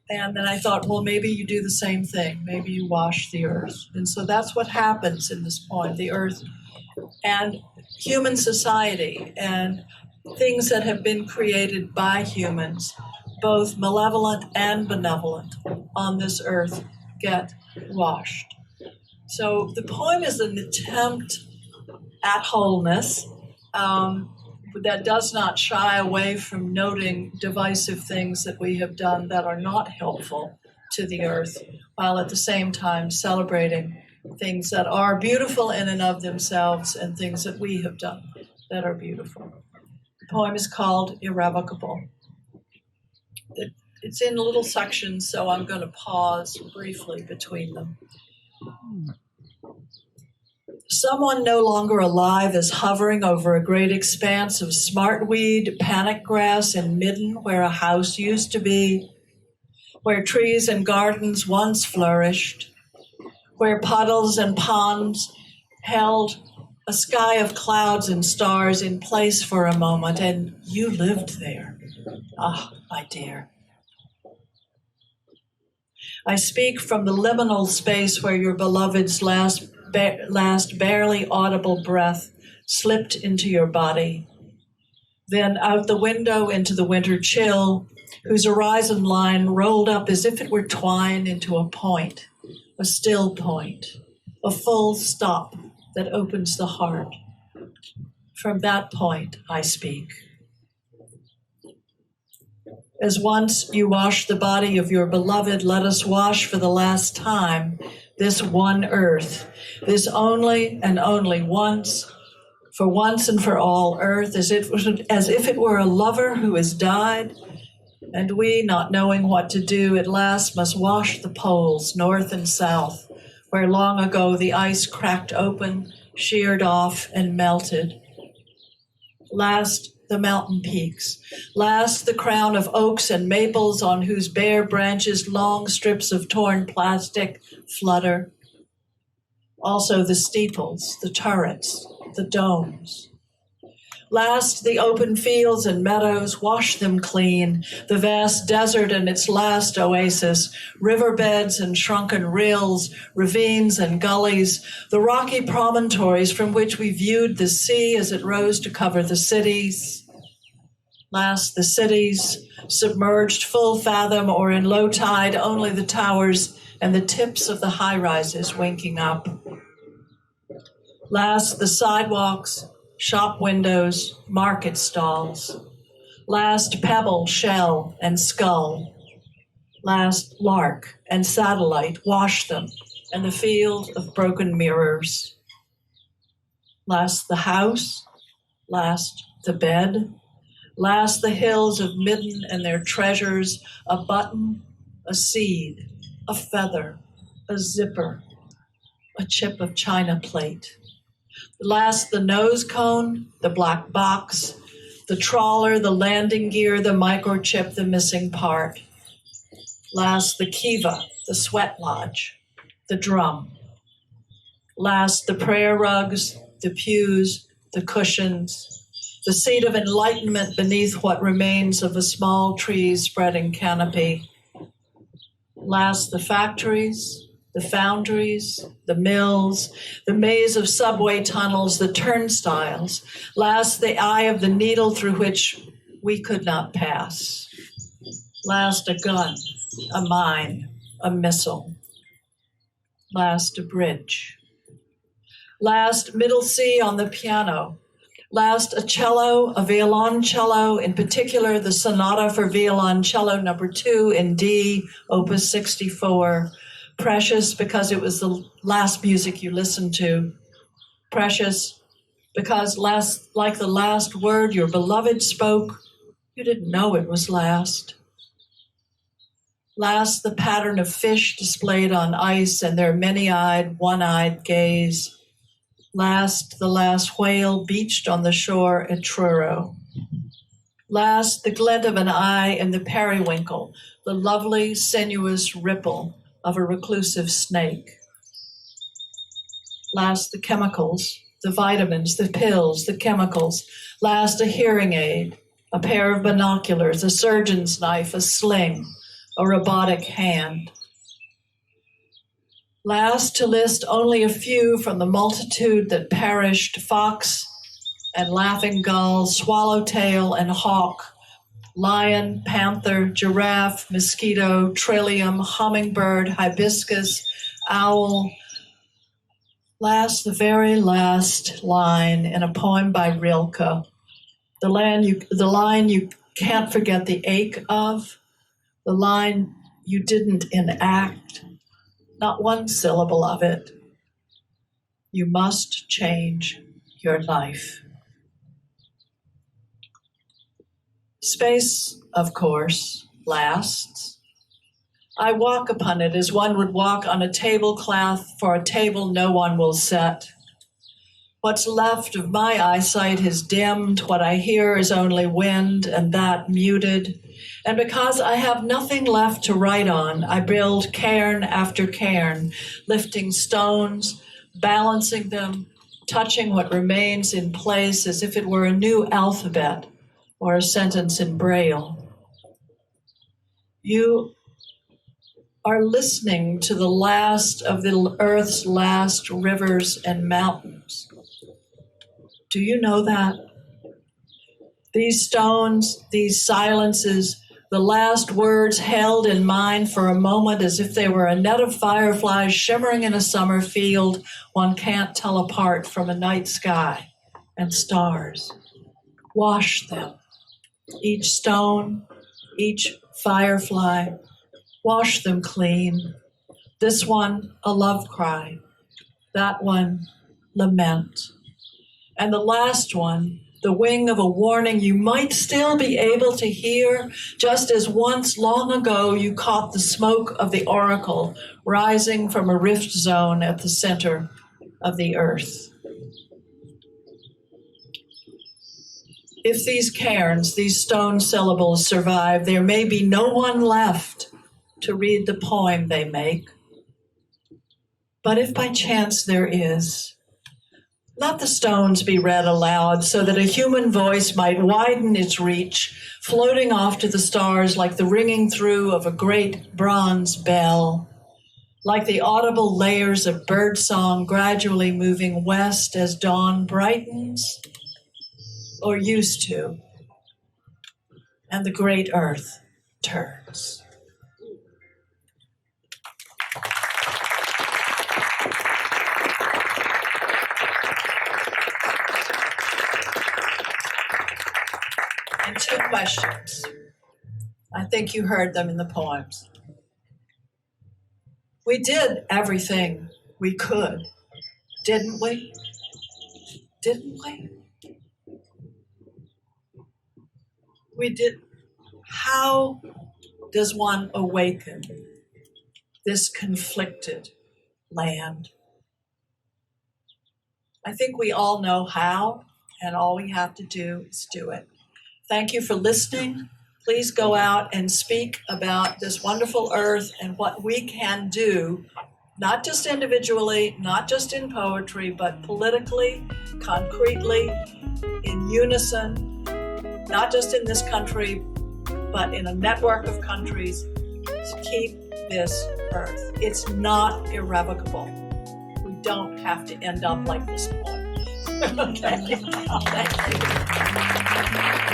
And then I thought, well, maybe you do the same thing. Maybe you wash the earth. And so that's what happens in this poem, the earth and human society and things that have been created by humans, both malevolent and benevolent, on this earth get washed. So the poem is an attempt at wholeness that does not shy away from noting divisive things that we have done that are not helpful to the earth, while at the same time celebrating things that are beautiful in and of themselves and things that we have done that are beautiful. The poem is called Irrevocable. It's in little sections, so I'm going to pause briefly between them. Someone no longer alive is hovering over a great expanse of smartweed, panic grass, and midden where a house used to be, where trees and gardens once flourished, where puddles and ponds held a sky of clouds and stars in place for a moment, and you lived there. Ah, my dear. I speak from the liminal space where your beloved's last barely audible breath slipped into your body. Then out the window into the winter chill, whose horizon line rolled up as if it were twined into a point, a still point, a full stop that opens the heart. From that point, I speak. As once you washed the body of your beloved, let us wash for the last time this one earth, this only and only once, for once and for all earth, as if it were a lover who has died, and we, not knowing what to do, at last must wash the poles, north and south, where long ago the ice cracked open, sheared off, and melted. Last, the mountain peaks. Last, the crown of oaks and maples on whose bare branches long strips of torn plastic flutter. Also the steeples, the turrets, the domes. Last, the open fields and meadows, wash them clean, the vast desert and its last oasis, riverbeds and shrunken rills, ravines and gullies, the rocky promontories from which we viewed the sea as it rose to cover the cities. Last, the cities, submerged full fathom or in low tide, only the towers and the tips of the high-rises winking up. Last, the sidewalks, shop windows, market stalls. Last, pebble, shell, and skull. Last, lark and satellite, wash them, and the field of broken mirrors. Last, the house. Last, the bed. Last, the hills of midden and their treasures, a button, a seed, a feather, a zipper, a chip of china plate. Last, the nose cone, the black box, the trawler, the landing gear, the microchip, the missing part. Last, the kiva, the sweat lodge, the drum. Last, the prayer rugs, the pews, the cushions, the seat of enlightenment beneath what remains of a small tree's spreading canopy. Last, the factories, the foundries, the mills, the maze of subway tunnels, the turnstiles. Last, the eye of the needle through which we could not pass. Last, a gun, a mine, a missile. Last, a bridge. Last, middle C on the piano. Last, a cello, a violoncello, in particular the Sonata for Violoncello No. 2 in D, Opus 64. Precious because it was the last music you listened to. Precious because like the last word your beloved spoke, you didn't know it was last. Last, the pattern of fish displayed on ice and their many-eyed, one-eyed gaze. Last, the last whale beached on the shore at Truro. Last, the glint of an eye in the periwinkle, the lovely, sinuous ripple of a reclusive snake. Last, the chemicals, the vitamins, the pills, the chemicals. Last, a hearing aid, a pair of binoculars, a surgeon's knife, a sling, a robotic hand. Last, to list only a few from the multitude that perished: fox and laughing gull, swallowtail and hawk, lion, panther, giraffe, mosquito, trillium, hummingbird, hibiscus, owl. Last, the very last line in a poem by Rilke, the line you can't forget the ache of, the line you didn't enact, not one syllable of it. You must change your life. Space, of course, lasts. I walk upon it as one would walk on a tablecloth for a table no one will set. What's left of my eyesight is dimmed. What I hear is only wind, and that muted. And because I have nothing left to write on, I build cairn after cairn, lifting stones, balancing them, touching what remains in place as if it were a new alphabet or a sentence in Braille. You are listening to the last of the earth's last rivers and mountains. Do you know that? These stones, these silences, the last words held in mind for a moment as if they were a net of fireflies shimmering in a summer field one can't tell apart from a night sky and stars. Wash them. Each stone, each firefly, wash them clean. This one, a love cry. That one, lament. And the last one, the wing of a warning you might still be able to hear, just as once long ago you caught the smoke of the oracle rising from a rift zone at the center of the earth. If these cairns, these stone syllables survive, there may be no one left to read the poem they make. But if by chance there is, let the stones be read aloud so that a human voice might widen its reach, floating off to the stars like the ringing through of a great bronze bell, like the audible layers of birdsong gradually moving west as dawn brightens, or used to, and the great earth turns. And two questions. I think you heard them in the poems. We did everything we could, didn't we? Didn't we? We did. How does one awaken this conflicted land? I think we all know how, and all we have to do is do it. Thank you for listening. Please go out and speak about this wonderful earth and what we can do, not just individually, not just in poetry, but politically, concretely, in unison, not just in this country, but in a network of countries, to keep this earth. It's not irrevocable. We don't have to end up like this point. Okay. Thank you.